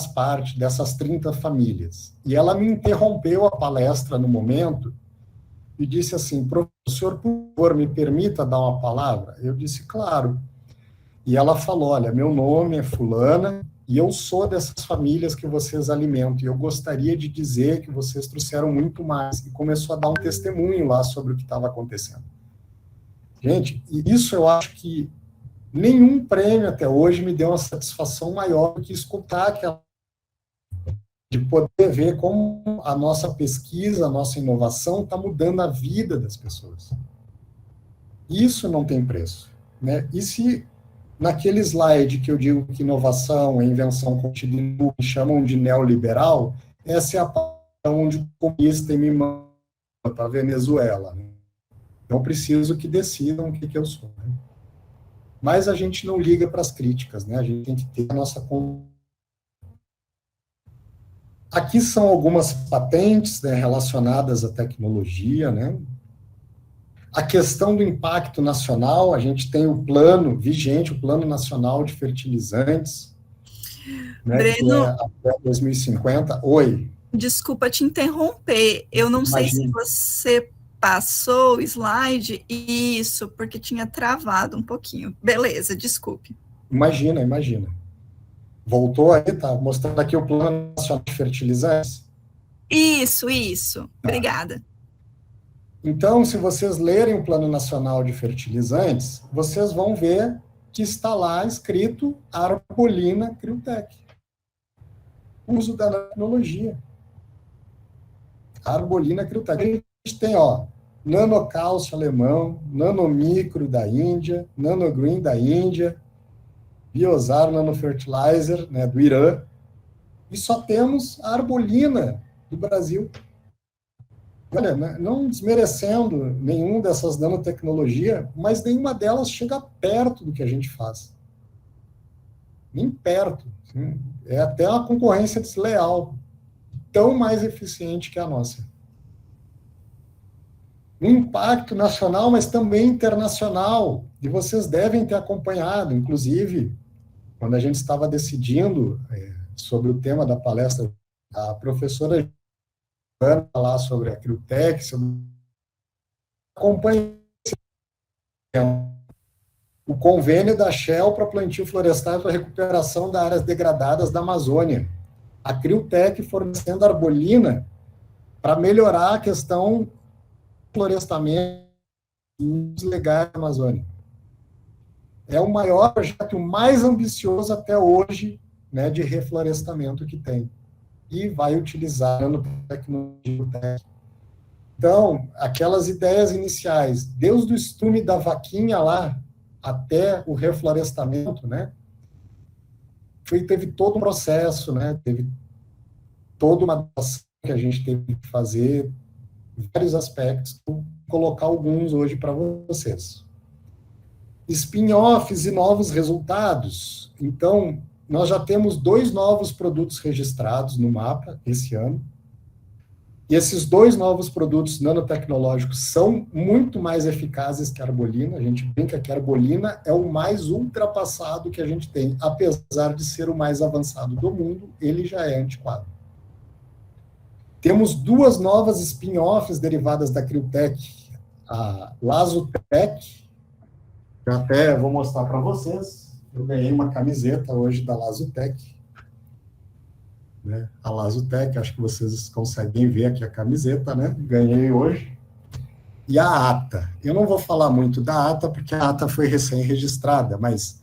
parte dessas 30 famílias. E ela me interrompeu a palestra no momento e disse assim: professor, por favor, me permita dar uma palavra? Eu disse, claro. E ela falou, olha, meu nome é fulana e eu sou dessas famílias que vocês alimentam, e eu gostaria de dizer que vocês trouxeram muito mais. E começou a dar um testemunho lá sobre o que estava acontecendo. Gente, e isso eu acho que Nenhum prêmio até hoje me deu uma satisfação maior do que escutar aquela, de poder ver como a nossa pesquisa, a nossa inovação está mudando a vida das pessoas. Isso não tem preço, né? E se naquele slide que eu digo que inovação é invenção contínua, que chamam de neoliberal, essa é a parte onde o comunista me manda para a Venezuela, né? Então, eu preciso que decidam o que eu sou, né? Mas a gente não liga para as críticas, né? A gente tem que ter a nossa... Aqui são algumas patentes, né, relacionadas à tecnologia, né? A questão do impacto nacional, a gente tem o plano vigente, o Plano Nacional de Fertilizantes, né, Breno, que é até 2050. Oi. Desculpa te interromper, eu não sei se Imagina. você passou o slide, isso, porque tinha travado um pouquinho. Beleza, desculpe. Imagina. Voltou aí, tá mostrando aqui o Plano Nacional de Fertilizantes. Isso. Obrigada. Então, se vocês lerem o Plano Nacional de Fertilizantes, vocês vão ver que está lá escrito Arbolina Criotech. Uso da tecnologia. Arbolina Criotech. A gente tem, ó, nanocálcio alemão, nanomicro da Índia, nanogreen da Índia, Biosar Nanofertilizer, né, do Irã, e só temos a Arbolina do Brasil. Olha, não desmerecendo nenhuma dessas nanotecnologias, mas nenhuma delas chega perto do que a gente faz. Nem perto. Assim, é até uma concorrência desleal, tão mais eficiente que a nossa. Um impacto nacional, mas também internacional, e vocês devem ter acompanhado, inclusive, quando a gente estava decidindo sobre o tema da palestra, a professora falar sobre a Criotech, acompanha o convênio da Shell para plantio florestal e para recuperação das áreas degradadas da Amazônia. A Criotech fornecendo arbolina para melhorar a questão do florestamento legais da Amazônia. É o maior projeto, o mais ambicioso até hoje, né, de reflorestamento que tem. E vai utilizar nanotecnologia. Então, aquelas ideias iniciais, desde o estume da vaquinha lá até o reflorestamento, né, teve todo um processo, né, teve toda uma ação que a gente teve que fazer, vários aspectos, vou colocar alguns hoje para vocês. Spin-offs e novos resultados. Então, nós já temos 2 novos produtos registrados no mapa esse ano. E esses 2 novos produtos nanotecnológicos são muito mais eficazes que a arbolina. A gente brinca que a arbolina é o mais ultrapassado que a gente tem. Apesar de ser o mais avançado do mundo, ele já é antiquado. Temos 2 novas spin-offs derivadas da Criotech. A Lazutech, que eu até vou mostrar para vocês. Eu ganhei uma camiseta hoje da Lazutech, né? A Lazutech, acho que vocês conseguem ver aqui a camiseta, né? Ganhei hoje. E a ATA. Eu não vou falar muito da ATA, porque a ATA foi recém-registrada, mas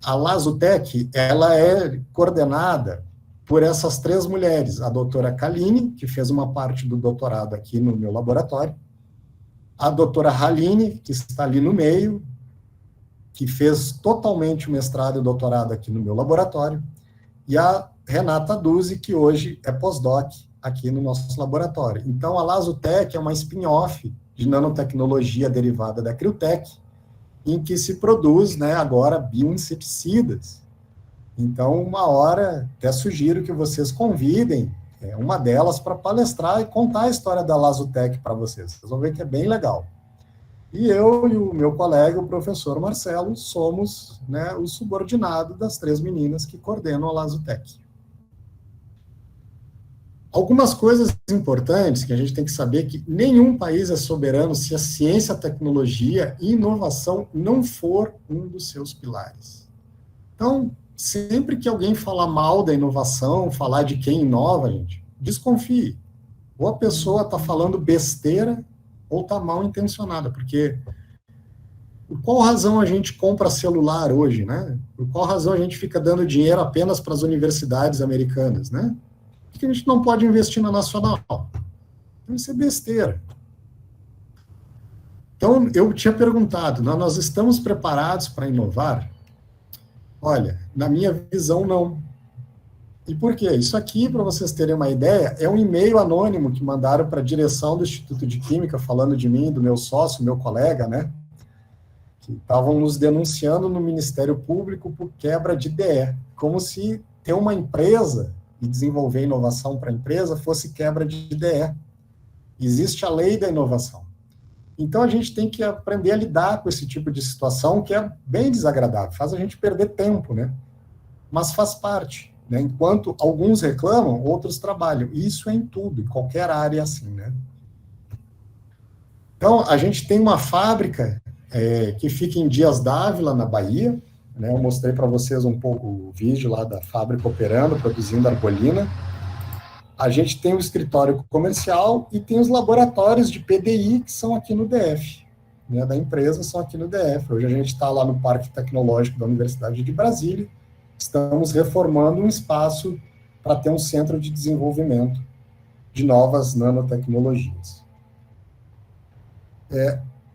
a Lazutech, ela é coordenada por essas 3 mulheres. A doutora Kaline, que fez uma parte do doutorado aqui no meu laboratório, a doutora Haline, que está ali no meio, que fez totalmente o mestrado e o doutorado aqui no meu laboratório, e a Renata Duzzi, que hoje é pós-doc aqui no nosso laboratório. Então, a Lazutech é uma spin-off de nanotecnologia derivada da Criotech, em que se produz, né, agora bioinseticidas. Então, uma hora, até sugiro que vocês convidem uma delas para palestrar e contar a história da Lazutech para vocês. Vocês vão ver que é bem legal. E eu e o meu colega, o professor Marcelo, somos, né, o subordinado das 3 meninas que coordenam a Lazutech. Algumas coisas importantes que a gente tem que saber que nenhum país é soberano se a ciência, a tecnologia e inovação não for um dos seus pilares. Então, sempre que alguém falar mal da inovação, falar de quem inova, gente, desconfie. Ou a pessoa está falando besteira ou está mal intencionada, porque Por qual razão a gente compra celular hoje, né? Por qual razão a gente fica dando dinheiro apenas para as universidades americanas, né? Por que a gente não pode investir na nacional? Isso é besteira. Então, eu tinha perguntado, nós estamos preparados para inovar? Olha, na minha visão, não. E por quê? Isso aqui, para vocês terem uma ideia, é um e-mail anônimo que mandaram para a direção do Instituto de Química, falando de mim, do meu sócio, meu colega, né? Que estavam nos denunciando no Ministério Público por quebra de IDE, como se ter uma empresa e desenvolver inovação para a empresa fosse quebra de IDE. Existe a lei da inovação. Então, a gente tem que aprender a lidar com esse tipo de situação, que é bem desagradável, faz a gente perder tempo, né? Mas faz parte, né? Enquanto alguns reclamam, outros trabalham. E isso é em tudo, em qualquer área assim, né? Então, a gente tem uma fábrica que fica em Dias d'Ávila, na Bahia, né? Eu mostrei para vocês um pouco o vídeo lá da fábrica operando, produzindo arbolina. A gente tem o escritório comercial e tem os laboratórios de PDI que são aqui no DF, né, da empresa, são aqui no DF. Hoje a gente está lá no Parque Tecnológico da Universidade de Brasília, estamos reformando um espaço para ter um centro de desenvolvimento de novas nanotecnologias.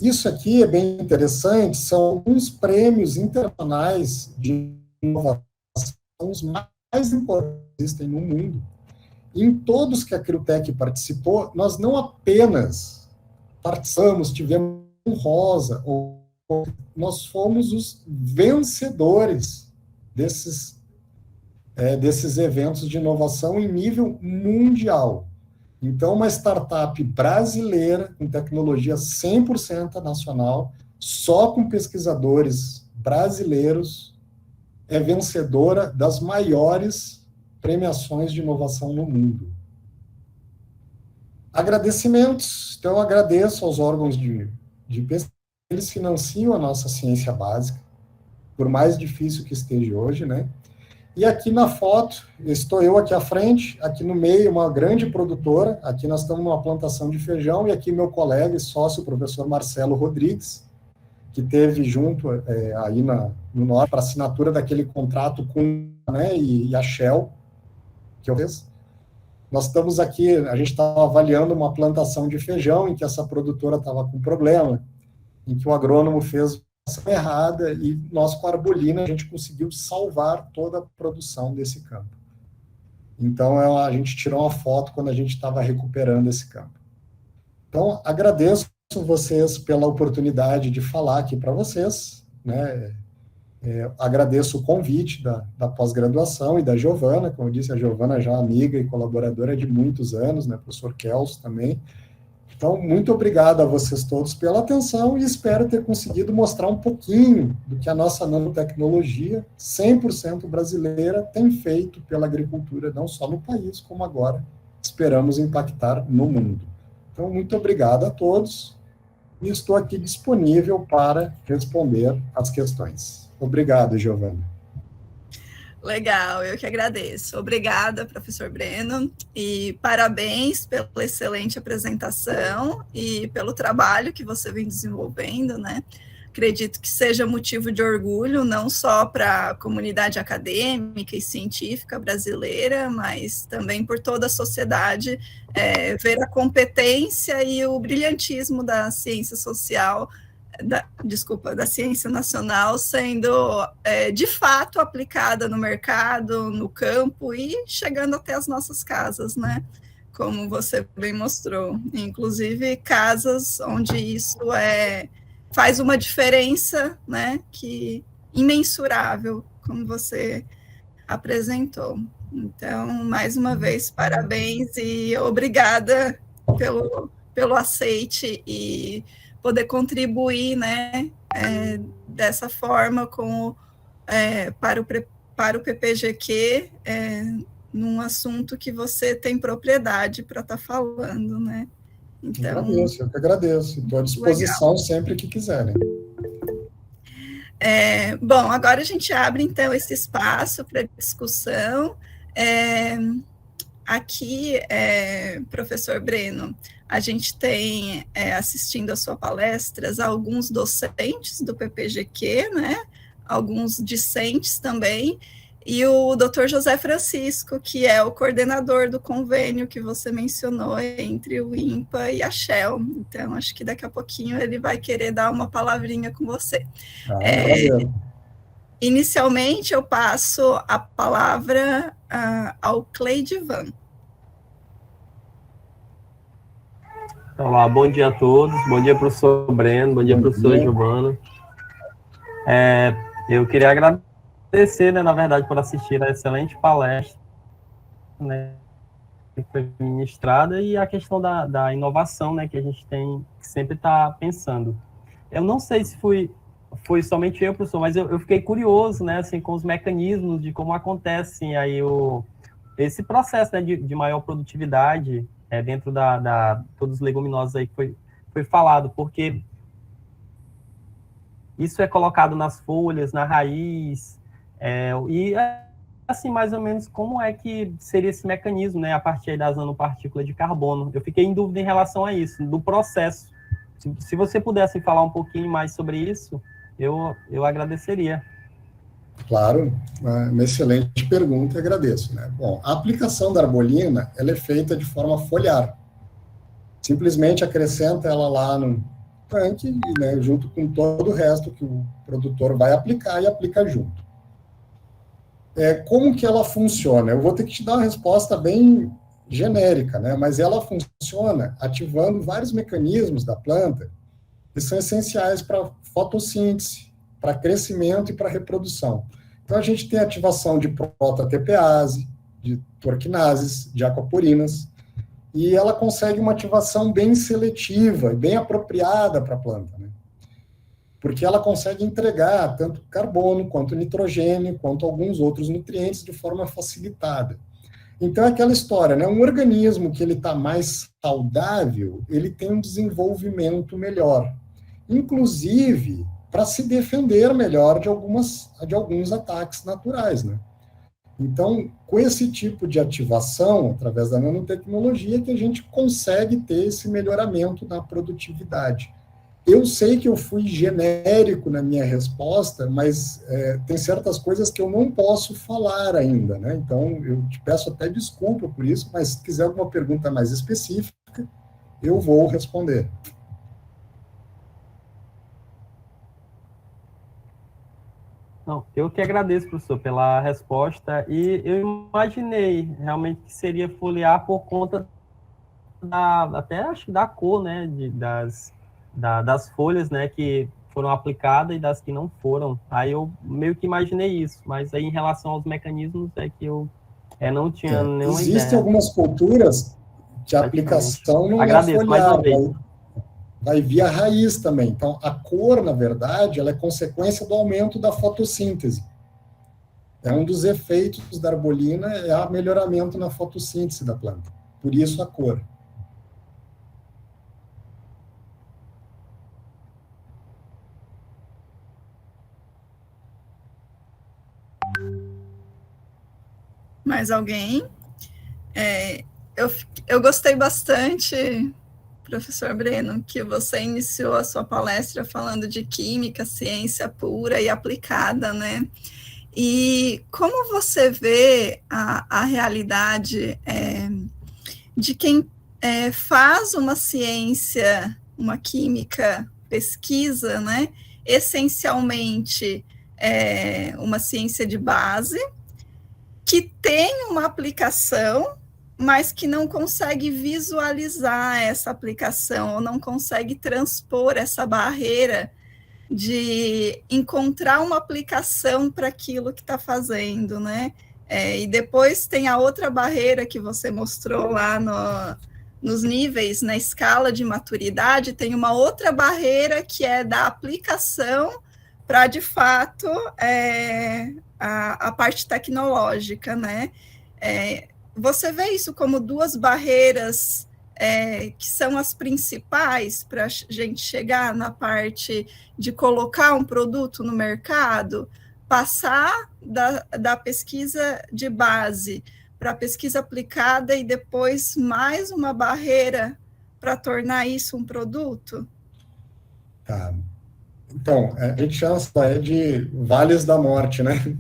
Isso aqui é bem interessante, são alguns prêmios internacionais de inovação, os mais importantes que existem no mundo. Em todos que a Criotech participou, nós não apenas participamos, tivemos um rosa, nós fomos os vencedores desses eventos de inovação em nível mundial. Então, uma startup brasileira, com tecnologia 100% nacional, só com pesquisadores brasileiros, é vencedora das maiores premiações de inovação no mundo. Agradecimentos. Então, eu agradeço aos órgãos de pesquisa, eles financiam a nossa ciência básica, por mais difícil que esteja hoje, né? E aqui na foto, estou eu aqui à frente, aqui no meio uma grande produtora, aqui nós estamos numa plantação de feijão, e aqui meu colega e sócio, o professor Marcelo Rodrigues, que teve junto aí no norte, para assinatura daquele contrato com, né, e a Shell, que eu fiz. Nós estamos aqui, a gente estava avaliando uma plantação de feijão em que essa produtora estava com problema, em que o agrônomo fez a errada e nós, com a arbolina, a gente conseguiu salvar toda a produção desse campo. Então, a gente tirou uma foto quando a gente estava recuperando esse campo. Então, agradeço vocês pela oportunidade de falar aqui para vocês, né? Agradeço o convite da pós-graduação e da Giovana, como eu disse, a Giovana já amiga e colaboradora de muitos anos, né, professor Kelso também. Então, muito obrigado a vocês todos pela atenção e espero ter conseguido mostrar um pouquinho do que a nossa nanotecnologia, 100% brasileira, tem feito pela agricultura, não só no país, como agora esperamos impactar no mundo. Então, muito obrigado a todos e estou aqui disponível para responder as questões. Obrigado, Giovana. Legal, eu que agradeço. Obrigada, professor Breno, e parabéns pela excelente apresentação e pelo trabalho que você vem desenvolvendo, né? Acredito que seja motivo de orgulho, não só para a comunidade acadêmica e científica brasileira, mas também por toda a sociedade, ver a competência e o brilhantismo da ciência social, da ciência nacional sendo, de fato, aplicada no mercado, no campo e chegando até as nossas casas, né? Como você bem mostrou. Inclusive, casas onde isso faz uma diferença, né? Que imensurável, como você apresentou. Então, mais uma vez, parabéns e obrigada pelo aceite e poder contribuir, né, dessa forma para o PPGQ, num assunto que você tem propriedade para estar falando, né? Então, eu que agradeço. Estou à disposição legal. Sempre que quiserem. Bom, agora a gente abre, então, esse espaço para discussão. aqui, professor Breno, a gente tem, assistindo a sua palestras, alguns docentes do PPGQ, né? Alguns discentes também, e o Dr. José Francisco, que é o coordenador do convênio que você mencionou entre o INPA e a Shell. Então, acho que daqui a pouquinho ele vai querer dar uma palavrinha com você. Inicialmente, eu passo a palavra ao Cleidivan. Olá, bom dia a todos. Bom dia, professor Breno. Bom dia, professora Giovana. Eu queria agradecer, né, na verdade, por assistir a excelente palestra, né, que foi ministrada, e a questão da inovação, né, que a gente tem que sempre estar pensando. Eu não sei se foi somente eu, professor, mas eu fiquei curioso, né, assim, com os mecanismos de como acontecem aí esse processo, né, de maior produtividade dentro todos os leguminosos aí que foi falado, porque isso é colocado nas folhas, na raiz, e assim, mais ou menos, como é que seria esse mecanismo, né, a partir aí das nanopartículas de carbono? Eu fiquei em dúvida em relação a isso, do processo. Se você pudesse falar um pouquinho mais sobre isso, eu agradeceria. Claro, uma excelente pergunta, agradeço, né? Bom, a aplicação da arbolina, ela é feita de forma foliar. Simplesmente acrescenta ela lá no tanque, né, junto com todo o resto que o produtor vai aplicar, e aplica junto. Como que ela funciona? Eu vou ter que te dar uma resposta bem genérica, né? Mas ela funciona ativando vários mecanismos da planta que são essenciais para fotossíntese, para crescimento e para reprodução. Então, a gente tem ativação de proto-ATPase, de torquinases, de aquaporinas, e ela consegue uma ativação bem seletiva, bem apropriada para a planta, né? Porque ela consegue entregar tanto carbono, quanto nitrogênio, quanto alguns outros nutrientes de forma facilitada. Então, é aquela história, né? Um organismo que ele está mais saudável, ele tem um desenvolvimento melhor. Inclusive, para se defender melhor de alguns ataques naturais, né? Então, com esse tipo de ativação, através da nanotecnologia, que a gente consegue ter esse melhoramento na produtividade. Eu sei que eu fui genérico na minha resposta, mas tem certas coisas que eu não posso falar ainda, né? Então, eu te peço até desculpa por isso, mas se quiser alguma pergunta mais específica, eu vou responder. Não, eu que agradeço, professor, pela resposta, e eu imaginei realmente que seria foliar por conta até acho que da cor, né, das folhas, né, que foram aplicadas e das que não foram. Aí eu meio que imaginei isso, mas aí em relação aos mecanismos é que eu não tinha nenhuma ideia. Existem algumas culturas que a aplicação não é foliar, vai via raiz também. Então, a cor, na verdade, ela é consequência do aumento da fotossíntese. É um dos efeitos da arbolina, é o melhoramento na fotossíntese da planta. Por isso a cor. Mais alguém? Eu gostei bastante, professor Breno, que você iniciou a sua palestra falando de química, ciência pura e aplicada, né? E como você vê a realidade de quem faz uma ciência, uma química, pesquisa, né? Essencialmente uma ciência de base, que tem uma aplicação, mas que não consegue visualizar essa aplicação, ou não consegue transpor essa barreira de encontrar uma aplicação para aquilo que está fazendo, né? E depois tem a outra barreira que você mostrou lá nos níveis, na escala de maturidade, tem uma outra barreira que é da aplicação para, de fato, a parte tecnológica, né? Você vê isso como duas barreiras que são as principais para a gente chegar na parte de colocar um produto no mercado, passar da pesquisa de base para a pesquisa aplicada e depois mais uma barreira para tornar isso um produto? Tá. Então, a gente chama isso de vales da morte, né?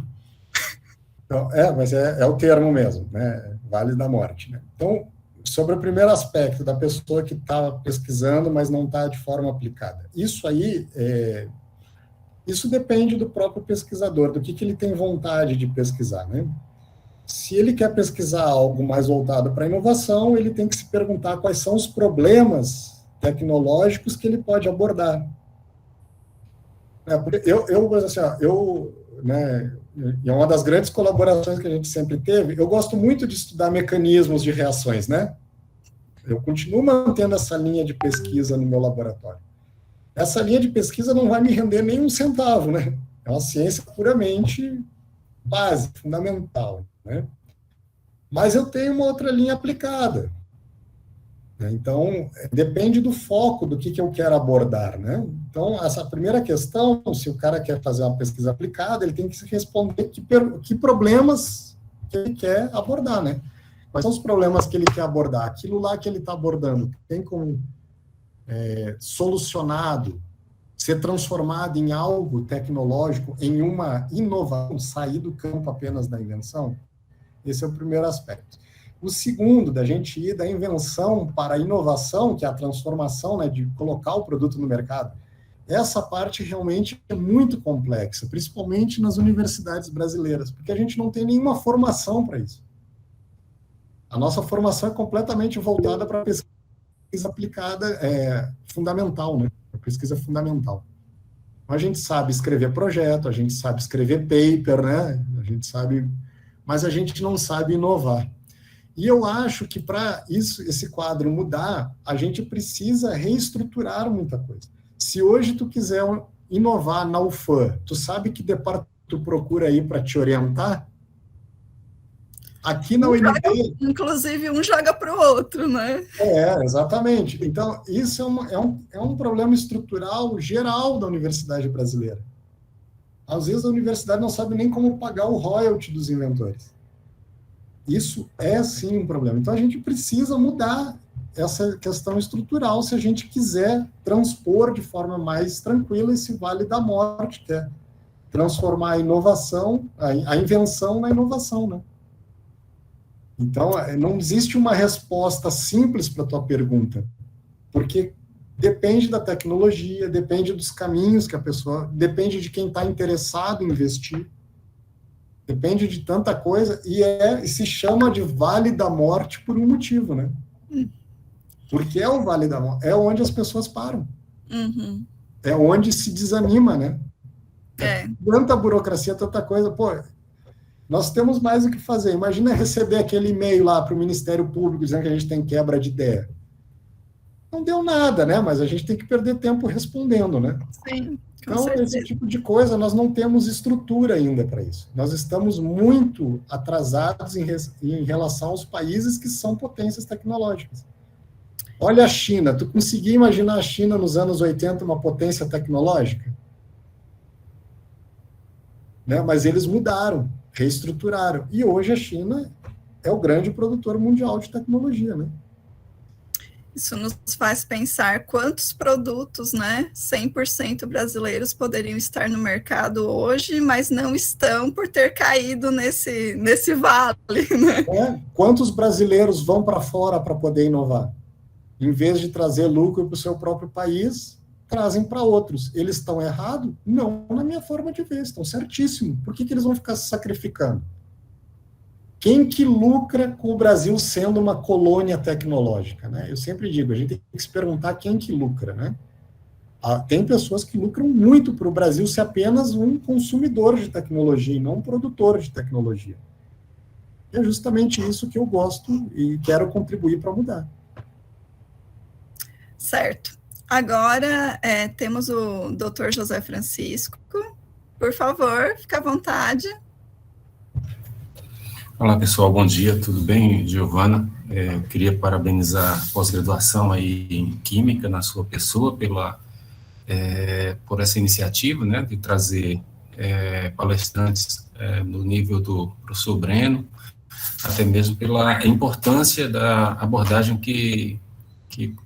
Então, mas é o termo mesmo, né? Vales da morte, né? Então, sobre o primeiro aspecto da pessoa que está pesquisando, mas não está de forma aplicada. Isso aí, isso depende do próprio pesquisador, do que ele tem vontade de pesquisar, né? Se ele quer pesquisar algo mais voltado para a inovação, ele tem que se perguntar quais são os problemas tecnológicos que ele pode abordar. Né, e é uma das grandes colaborações que a gente sempre teve, eu gosto muito de estudar mecanismos de reações, né? Eu continuo mantendo essa linha de pesquisa no meu laboratório. Essa linha de pesquisa não vai me render nem um centavo, né? É uma ciência puramente básica, fundamental, né? Mas eu tenho uma outra linha aplicada. Então, depende do foco, do que eu quero abordar, né? Então, essa primeira questão, se o cara quer fazer uma pesquisa aplicada, ele tem que se responder que problemas que ele quer abordar, né? Quais são os problemas que ele quer abordar? Aquilo lá que ele está abordando tem como solucionado, ser transformado em algo tecnológico, em uma inovação, sair do campo apenas da invenção? Esse é o primeiro aspecto. O segundo, da gente ir da invenção para a inovação, que é a transformação, né, de colocar o produto no mercado, essa parte realmente é muito complexa, principalmente nas universidades brasileiras, porque a gente não tem nenhuma formação para isso. A nossa formação é completamente voltada para a pesquisa aplicada, fundamental, né? A pesquisa fundamental. A gente sabe escrever projeto, a gente sabe escrever paper, né? A gente sabe, mas a gente não sabe inovar. E eu acho que para esse quadro mudar, a gente precisa reestruturar muita coisa. Se hoje tu quiser inovar na UFAM, tu sabe que departamento tu procura aí para te orientar? Aqui na UNB... Inclusive, um joga para o outro, né? Exatamente. Então, isso é um problema estrutural geral da universidade brasileira. Às vezes, a universidade não sabe nem como pagar o royalty dos inventores. Isso é, sim, um problema. Então, a gente precisa mudar essa questão estrutural se a gente quiser transpor de forma mais tranquila esse vale da morte, que é transformar a inovação, a invenção na inovação, né? Então, não existe uma resposta simples para a tua pergunta, porque depende da tecnologia, depende dos caminhos que a pessoa... Depende de quem está interessado em investir, depende de tanta coisa, e se chama de Vale da Morte por um motivo, né? Porque é o Vale da Morte, é onde as pessoas param. Uhum. É onde se desanima, né? Tanta burocracia, tanta coisa, pô... Nós temos mais o que fazer. Imagina receber aquele e-mail lá para o Ministério Público dizendo que a gente tem quebra de ideia. Não deu nada, né? Mas a gente tem que perder tempo respondendo, né? Sim, então, esse tipo de coisa, nós não temos estrutura ainda para isso. Nós estamos muito atrasados em relação aos países que são potências tecnológicas. Olha a China. Tu conseguia imaginar a China nos anos 80 uma potência tecnológica? Né? Mas eles mudaram, reestruturaram. E hoje a China é o grande produtor mundial de tecnologia, né? Isso nos faz pensar quantos produtos, né, 100% brasileiros poderiam estar no mercado hoje, mas não estão por ter caído nesse vale, né? Quantos brasileiros vão para fora para poder inovar? Em vez de trazer lucro para o seu próprio país, trazem para outros. Eles estão errados? Não, na minha forma de ver, estão certíssimos. Por que eles vão ficar se sacrificando? Quem que lucra com o Brasil sendo uma colônia tecnológica, né? Eu sempre digo, a gente tem que se perguntar quem que lucra, né? Tem pessoas que lucram muito para o Brasil ser apenas um consumidor de tecnologia e não um produtor de tecnologia. E é justamente isso que eu gosto e quero contribuir para mudar. Certo. Agora temos o Dr. José Francisco. Por favor, fique à vontade. Olá, pessoal, bom dia, tudo bem, Giovana? Eu queria parabenizar a pós-graduação aí em Química, na sua pessoa, por essa iniciativa, né, de trazer palestrantes no nível do professor Breno, até mesmo pela importância da abordagem que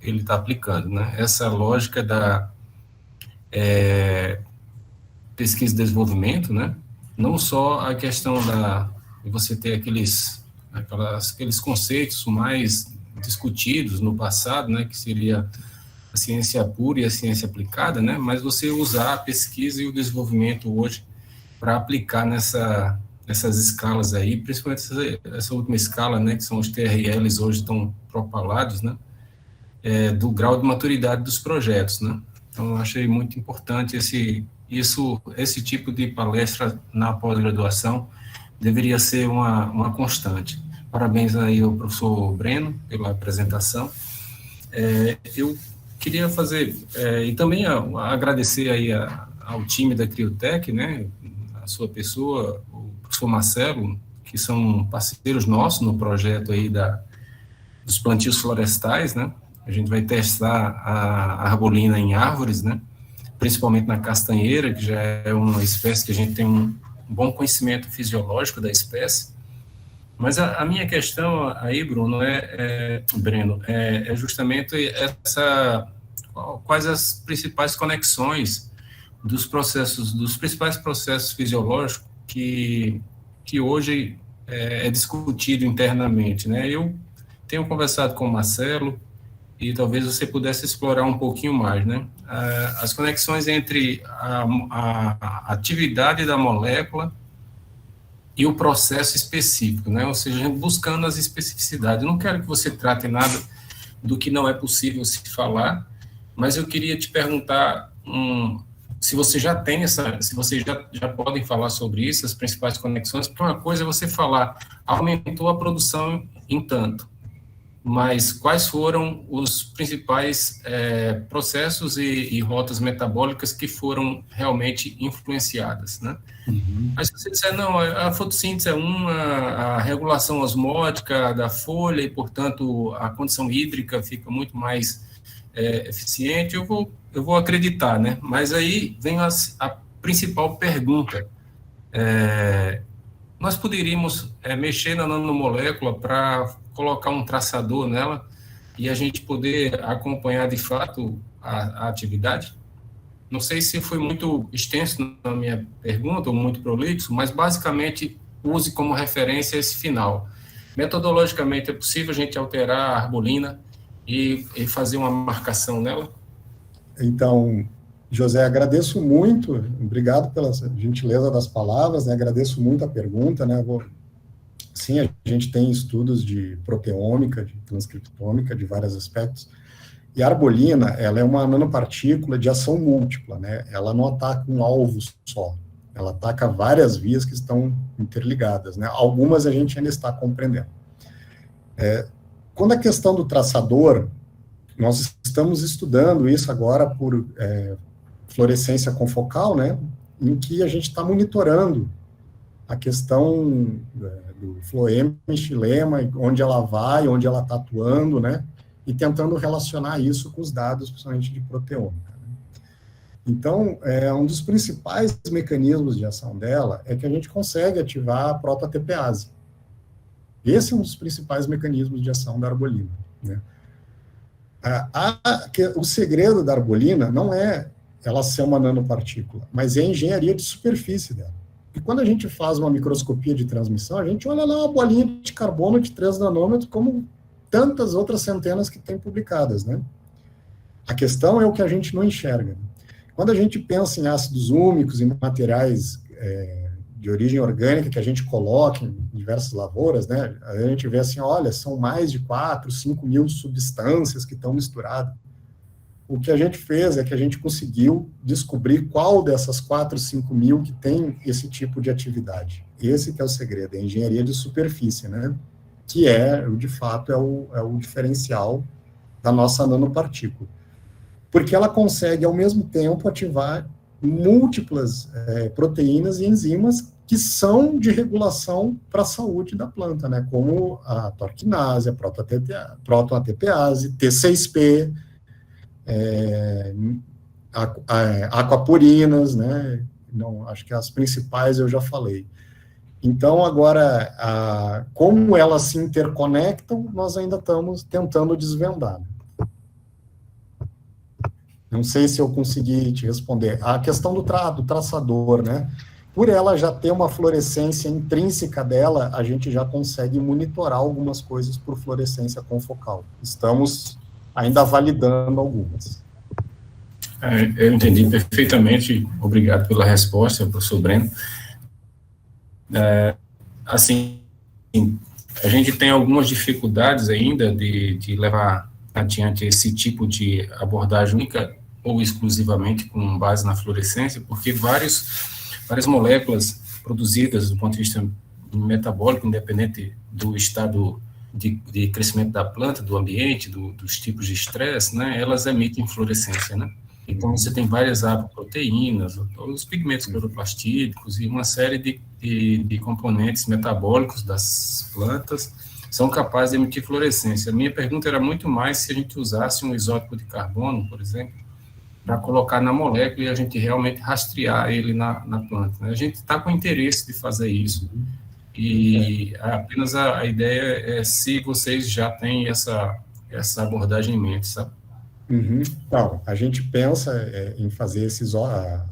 ele está aplicando, né? Essa lógica da pesquisa e desenvolvimento, né? Não só a questão de você ter aqueles conceitos mais discutidos no passado, né? Que seria a ciência pura e a ciência aplicada, né? Mas você usar a pesquisa e o desenvolvimento hoje para aplicar nessas escalas aí, principalmente essa última escala, né? Que são os TRLs hoje estão propalados, né? Do grau de maturidade dos projetos, né? Então, eu achei muito importante esse tipo de palestra na pós-graduação deveria ser uma constante. Parabéns aí ao professor Breno pela apresentação. Eu queria fazer, e também agradecer aí ao time da Criotec, né, a sua pessoa, o professor Marcelo, que são parceiros nossos no projeto aí dos plantios florestais, né. A gente vai testar a arbolina em árvores, né, principalmente na castanheira, que já é uma espécie que a gente tem um bom conhecimento fisiológico da espécie. Mas a minha questão aí, Bruno, Breno, é justamente quais as principais conexões dos principais processos fisiológicos que hoje é discutido internamente, né? Eu tenho conversado com o Marcelo, e talvez você pudesse explorar um pouquinho mais, né? As conexões entre a atividade da molécula e o processo específico, né? Ou seja, buscando as especificidades. Eu não quero que você trate nada do que não é possível se falar, mas eu queria te perguntar se você já tem se vocês já podem falar sobre isso, as principais conexões, porque uma coisa é você falar, aumentou a produção em tanto, mas quais foram os principais processos e rotas metabólicas que foram realmente influenciadas, né? Uhum. Mas se você disser, não, a fotossíntese é a regulação osmótica da folha e, portanto, a condição hídrica fica muito mais eficiente, eu vou acreditar, né? Mas aí vem a principal pergunta. Nós poderíamos mexer na nanomolécula para colocar um traçador nela e a gente poder acompanhar de fato a atividade? Não sei se foi muito extenso na minha pergunta ou muito prolixo, mas basicamente use como referência esse final. Metodologicamente é possível a gente alterar a arbolina e fazer uma marcação nela? Então, José, agradeço muito, obrigado pela gentileza das palavras, né? Agradeço muito a pergunta, né? Sim, a gente tem estudos de proteômica, de transcriptômica, de vários aspectos, e a arbolina, ela é uma nanopartícula de ação múltipla, né? Ela não ataca um alvo só, ela ataca várias vias que estão interligadas, né? Algumas a gente ainda está compreendendo. Quando a questão do traçador, nós estamos estudando isso agora por fluorescência confocal, né? Em que a gente está monitorando a questão do floema e xilema, onde ela vai, onde ela está atuando, né? E tentando relacionar isso com os dados, principalmente de proteômica. Né? Então, um dos principais mecanismos de ação dela é que a gente consegue ativar a protoatepease. Esse é um dos principais mecanismos de ação da arbolina. Né? O segredo da arbolina não é ela ser uma nanopartícula, mas é a engenharia de superfície dela. E quando a gente faz uma microscopia de transmissão, a gente olha lá uma bolinha de carbono de 3 nanômetros, como tantas outras centenas que tem publicadas, né? A questão é o que a gente não enxerga. Né? Quando a gente pensa em ácidos úmicos, em materiais de origem orgânica que a gente coloca em diversas lavouras, né? A gente vê assim, olha, são mais de 4, 5 mil substâncias que estão misturadas. O que a gente fez é que a gente conseguiu descobrir qual dessas 4, 5 mil que tem esse tipo de atividade. Esse que é o segredo, é a engenharia de superfície, né? Que de fato, é o diferencial da nossa nanopartícula. Porque ela consegue, ao mesmo tempo, ativar múltiplas proteínas e enzimas que são de regulação para a saúde da planta, né? Como a torquinase, a protoatepease, T6P, aquaporinas, né? Não, acho que as principais eu já falei. Então, agora, como elas se interconectam, nós ainda estamos tentando desvendar. Não sei se eu consegui te responder. A questão do traçador, né? Por ela já ter uma fluorescência intrínseca dela, a gente já consegue monitorar algumas coisas por fluorescência confocal. Estamos ainda validando algumas. Eu entendi perfeitamente. Obrigado pela resposta, professor Breno. Assim, a gente tem algumas dificuldades ainda de levar adiante esse tipo de abordagem única ou exclusivamente com base na fluorescência, porque várias moléculas produzidas do ponto de vista metabólico, independente do estado de crescimento da planta, do ambiente, dos tipos de estresse, né, elas emitem fluorescência, né? Então, você tem várias apoproteínas, os pigmentos cloroplastídicos e uma série de componentes metabólicos das plantas são capazes de emitir fluorescência. A minha pergunta era muito mais se a gente usasse um isótopo de carbono, por exemplo, para colocar na molécula e a gente realmente rastrear ele na planta. A gente está com interesse de fazer isso. E apenas a ideia é se vocês já têm essa abordagem em mente, sabe? Então, a gente pensa em fazer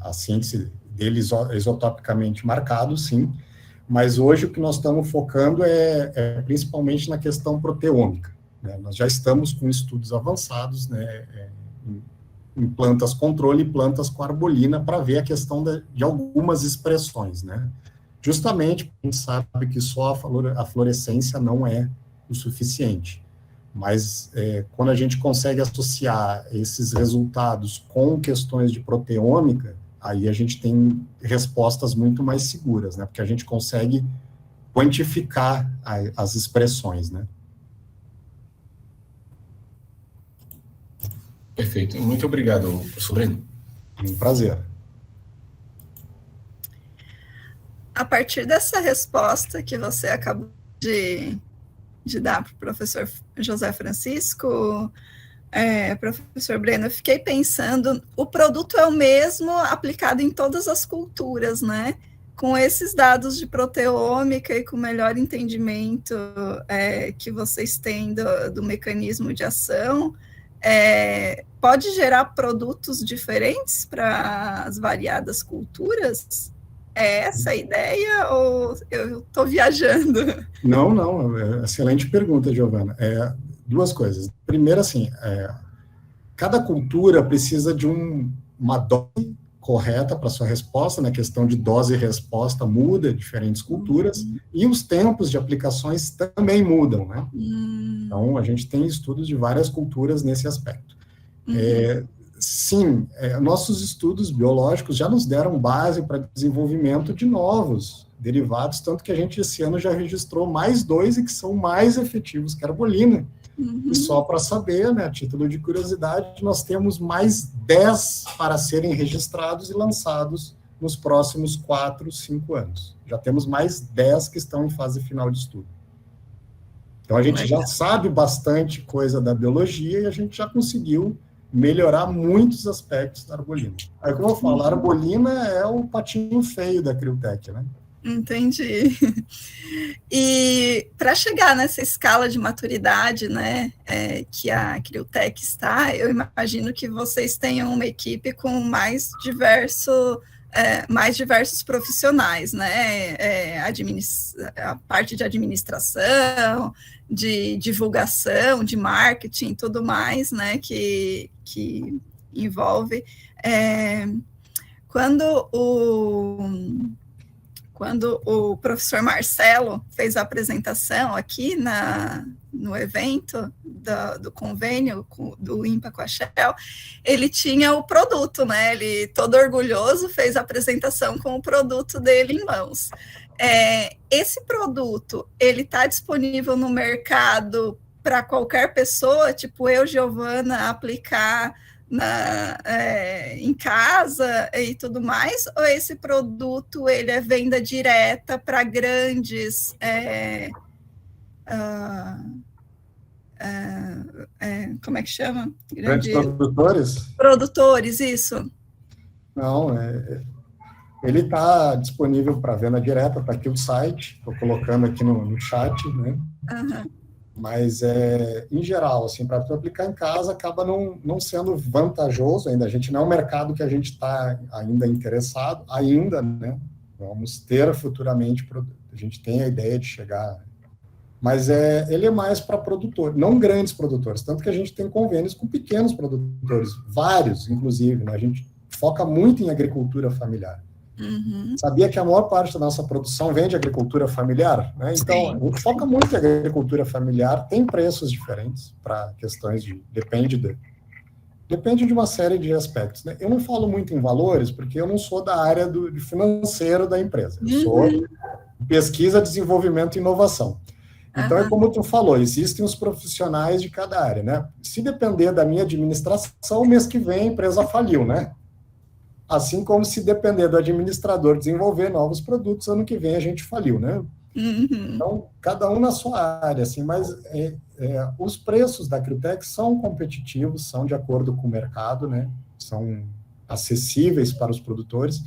a síntese dele isotopicamente marcado, sim, mas hoje o que nós estamos focando é principalmente na questão proteômica, né? Nós já estamos com estudos avançados, né, em plantas controle e plantas com arbolina para ver a questão de algumas expressões, né? Justamente porque a gente sabe que só a fluorescência não é o suficiente. Mas quando a gente consegue associar esses resultados com questões de proteômica, aí a gente tem respostas muito mais seguras, né? Porque a gente consegue quantificar as expressões, né? Perfeito. Muito obrigado, professor Breno. Um prazer. A partir dessa resposta que você acabou de dar para o professor José Francisco, professor Breno, eu fiquei pensando, o produto é o mesmo aplicado em todas as culturas, né? Com esses dados de proteômica e com o melhor entendimento que vocês têm do mecanismo de ação, pode gerar produtos diferentes para as variadas culturas? É essa a ideia ou eu estou viajando? Não, excelente pergunta, Giovana. Duas coisas. Primeiro, assim, cada cultura precisa de uma dose correta para sua resposta, né? A questão de dose e resposta muda em diferentes culturas, e os tempos de aplicações também mudam, né? Então, a gente tem estudos de várias culturas nesse aspecto. Sim, nossos estudos biológicos já nos deram base para desenvolvimento de novos derivados, tanto que a gente esse ano já registrou mais 2 e que são mais efetivos que a arbolina. E só para saber, né, a título de curiosidade, nós temos mais 10 para serem registrados e lançados nos próximos 4, 5 anos. Já temos mais 10 que estão em fase final de estudo. Então, a gente já sabe bastante coisa da biologia e a gente já conseguiu melhorar muitos aspectos da arbolina. Aí, como eu falo, a arbolina é o patinho feio da Criotech, né? Entendi. E para chegar nessa escala de maturidade, né, que a Criotech está, eu imagino que vocês tenham uma equipe com mais diversos profissionais, né, a parte de administração, de divulgação, de marketing, tudo mais, né, que envolve. Quando o professor Marcelo fez a apresentação aqui no evento do convênio do INPA com a Shell, ele tinha o produto, né? Ele, todo orgulhoso, fez a apresentação com o produto dele em mãos. Esse produto, ele está disponível no mercado para qualquer pessoa, tipo eu, Giovana, aplicar em casa e tudo mais, ou esse produto ele é venda direta para grandes como é que chama? Grandes produtores? Produtores, isso. Não, Ele está disponível para venda direta, está aqui o site, estou colocando aqui no chat, né? Uhum. Mas, em geral, assim, para tu aplicar em casa, acaba não sendo vantajoso ainda. A gente não é um mercado que a gente está ainda interessado, ainda, né? Vamos ter futuramente, a gente tem a ideia de chegar... Mas ele é mais para produtores, não grandes produtores, tanto que a gente tem convênios com pequenos produtores, vários, inclusive, né? A gente foca muito em agricultura familiar. Uhum. Sabia que a maior parte da nossa produção vem de agricultura familiar, né? Então, Sim. a gente foca muito em agricultura familiar, tem preços diferentes para questões de... Depende de uma série de aspectos, né? Eu não falo muito em valores, porque eu não sou da área do financeiro da empresa. Eu sou pesquisa, desenvolvimento e inovação. Então, é como tu falou, existem os profissionais de cada área, né? Se depender da minha administração, o mês que vem a empresa faliu, né? Assim como se depender do administrador desenvolver novos produtos, ano que vem a gente faliu, né? Uhum. Então, cada um na sua área, assim, mas os preços da Cryotech são competitivos, são de acordo com o mercado, né? São acessíveis para os produtores.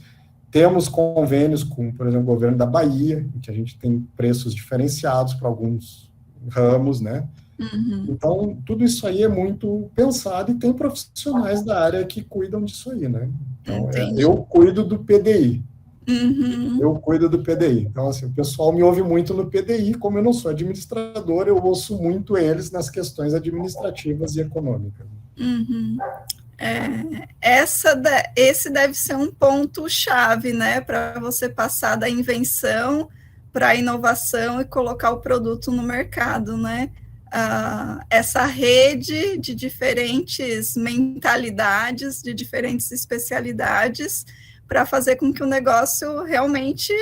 Temos convênios com, por exemplo, o governo da Bahia, em que a gente tem preços diferenciados para alguns ramos, né? Uhum. Então, tudo isso aí é muito pensado e tem profissionais da área que cuidam disso aí, né? Então, eu cuido do PDI. Uhum. Eu cuido do PDI. Então, assim, o pessoal me ouve muito no PDI, como eu não sou administrador, eu ouço muito eles nas questões administrativas e econômicas. Uhum. Esse deve ser um ponto-chave, né, para você passar da invenção para a inovação e colocar o produto no mercado, né? Essa rede de diferentes mentalidades, de diferentes especialidades, para fazer com que o negócio realmente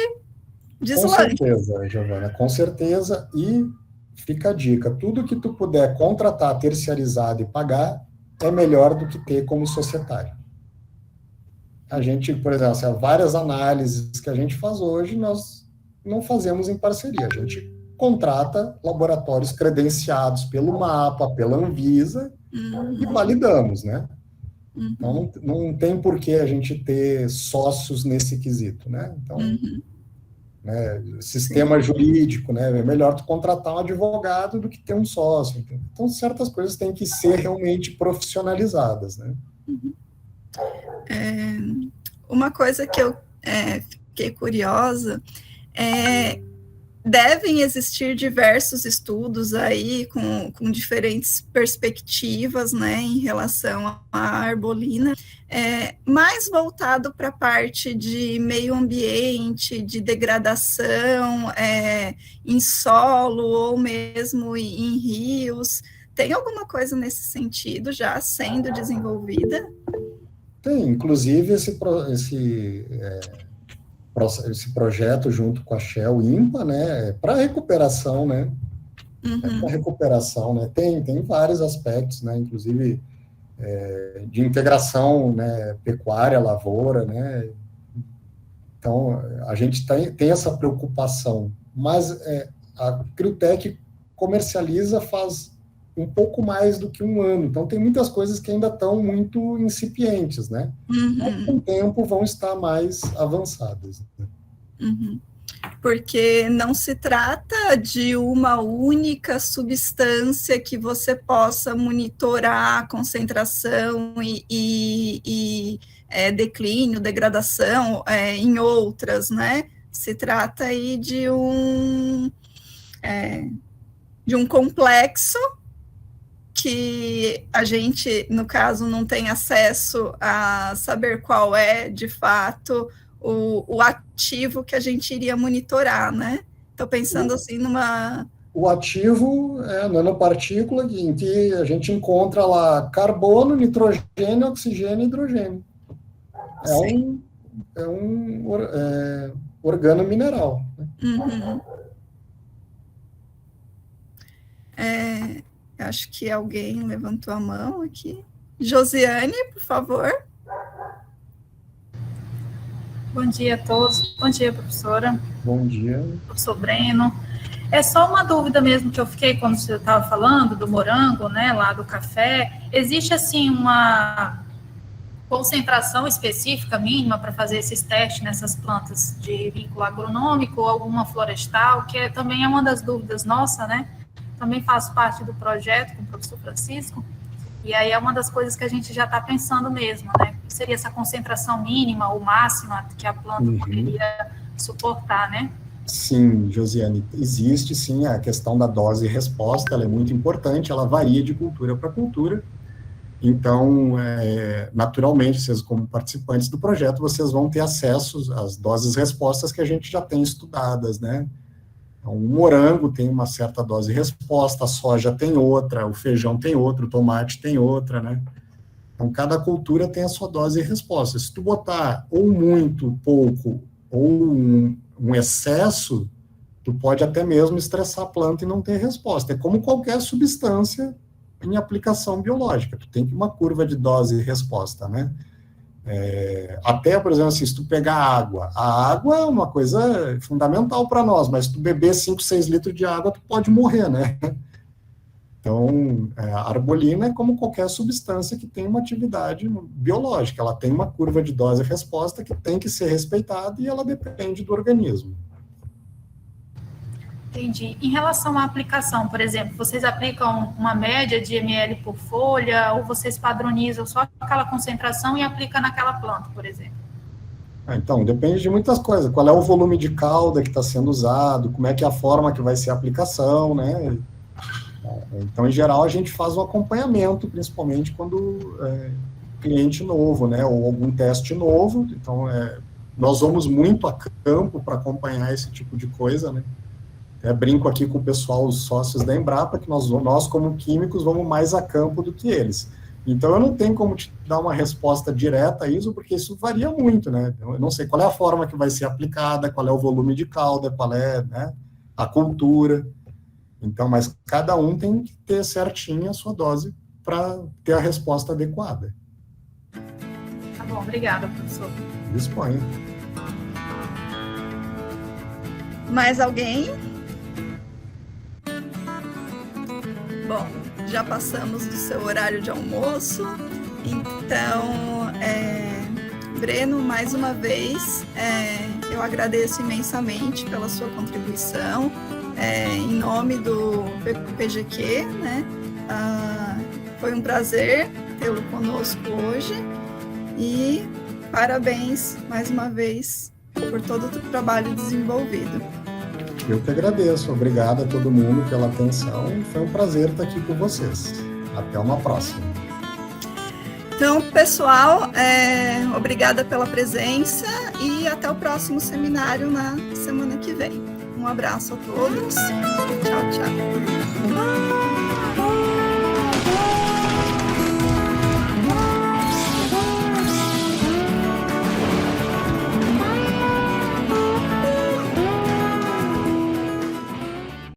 deslanche. Com certeza, Giovana, com certeza. E fica a dica, tudo que tu puder contratar, terceirizado e pagar, é melhor do que ter como societário. A gente, por exemplo, várias análises que a gente faz hoje, nós não fazemos em parceria. A gente contrata laboratórios credenciados pelo MAPA, pela Anvisa, e validamos, né? Então, não tem por que a gente ter sócios nesse quesito, né? Então, né, sistema jurídico, né? É melhor tu contratar um advogado do que ter um sócio. Então, certas coisas têm que ser realmente profissionalizadas, né? Uma coisa que eu fiquei curiosa devem existir diversos estudos aí com diferentes perspectivas, né, em relação à arbolina, mais voltado para a parte de meio ambiente, de degradação em solo ou mesmo em rios. Tem alguma coisa nesse sentido já sendo desenvolvida? Tem, inclusive esse projeto junto com a Shell INPA, né, para recuperação, né, para recuperação, né, tem vários aspectos, né, inclusive de integração, né, pecuária, lavoura, né, então a gente tem essa preocupação, mas a Cryotech comercializa faz um pouco mais do que um ano, então tem muitas coisas que ainda estão muito incipientes, né? Mas com o tempo vão estar mais avançadas. Né? Porque não se trata de uma única substância que você possa monitorar a concentração e declínio, degradação em outras, né? Se trata aí de um complexo que a gente, no caso, não tem acesso a saber qual é, de fato, o ativo que a gente iria monitorar, né? Estou pensando assim numa... O ativo é a nanopartícula em que a gente encontra lá carbono, nitrogênio, oxigênio e hidrogênio. É um organo mineral. Né? Acho que alguém levantou a mão aqui. Josiane, por favor. Bom dia a todos. Bom dia, professora. Bom dia. Professor Breno. É só uma dúvida mesmo que eu fiquei quando você estava falando do morango, né, lá do café. Existe, assim, concentração específica mínima para fazer esses testes nessas plantas de vínculo agronômico ou alguma florestal, que também é uma das dúvidas nossa, né? Também faço parte do projeto com o professor Francisco, e aí é uma das coisas que a gente já está pensando mesmo, né? Que seria essa concentração mínima ou máxima que a planta poderia suportar, né? Sim, Josiane, existe sim a questão da dose e resposta, ela é muito importante, ela varia de cultura para cultura. Então, naturalmente, vocês como participantes do projeto, vocês vão ter acesso às doses e respostas que a gente já tem estudadas, né? Então, o morango tem uma certa dose e resposta, a soja tem outra, o feijão tem outra, o tomate tem outra, né? Então, cada cultura tem a sua dose e resposta. Se tu botar ou muito, pouco, ou um excesso, tu pode até mesmo estressar a planta e não ter resposta. É como qualquer substância em aplicação biológica, tu tem uma curva de dose e resposta, né? Até, por exemplo, assim, se tu pegar água, a água é uma coisa fundamental para nós, mas se tu beber 5, 6 litros de água, tu pode morrer, né? Então, a arbolina é como qualquer substância que tem uma atividade biológica, ela tem uma curva de dose e resposta que tem que ser respeitada e ela depende do organismo. Entendi. Em relação à aplicação, por exemplo, vocês aplicam uma média de ml por folha ou vocês padronizam só aquela concentração e aplicam naquela planta, por exemplo? Então, depende de muitas coisas. Qual é o volume de cauda que está sendo usado, como é que é a forma que vai ser a aplicação, né? Então, em geral, a gente faz um acompanhamento, principalmente quando cliente novo, né? Ou algum teste novo. Então, nós vamos muito a campo para acompanhar esse tipo de coisa, né? Brinco aqui com o pessoal, os sócios da Embrapa, que nós, como químicos, vamos mais a campo do que eles. Então, eu não tenho como te dar uma resposta direta a isso, porque isso varia muito, né? Eu não sei qual é a forma que vai ser aplicada, qual é o volume de cauda, qual é, né, a cultura. Então, mas cada um tem que ter certinho a sua dose para ter a resposta adequada. Tá bom, obrigada, professor. Disponha. Mais alguém? Bom, já passamos do seu horário de almoço, então, Breno, mais uma vez, eu agradeço imensamente pela sua contribuição, em nome do PGQ, né? Foi um prazer tê-lo conosco hoje e parabéns mais uma vez por todo o trabalho desenvolvido. Eu que agradeço, obrigado a todo mundo pela atenção e foi um prazer estar aqui com vocês. Até uma próxima. Então, pessoal, obrigada pela presença e até o próximo seminário na semana que vem. Um abraço a todos.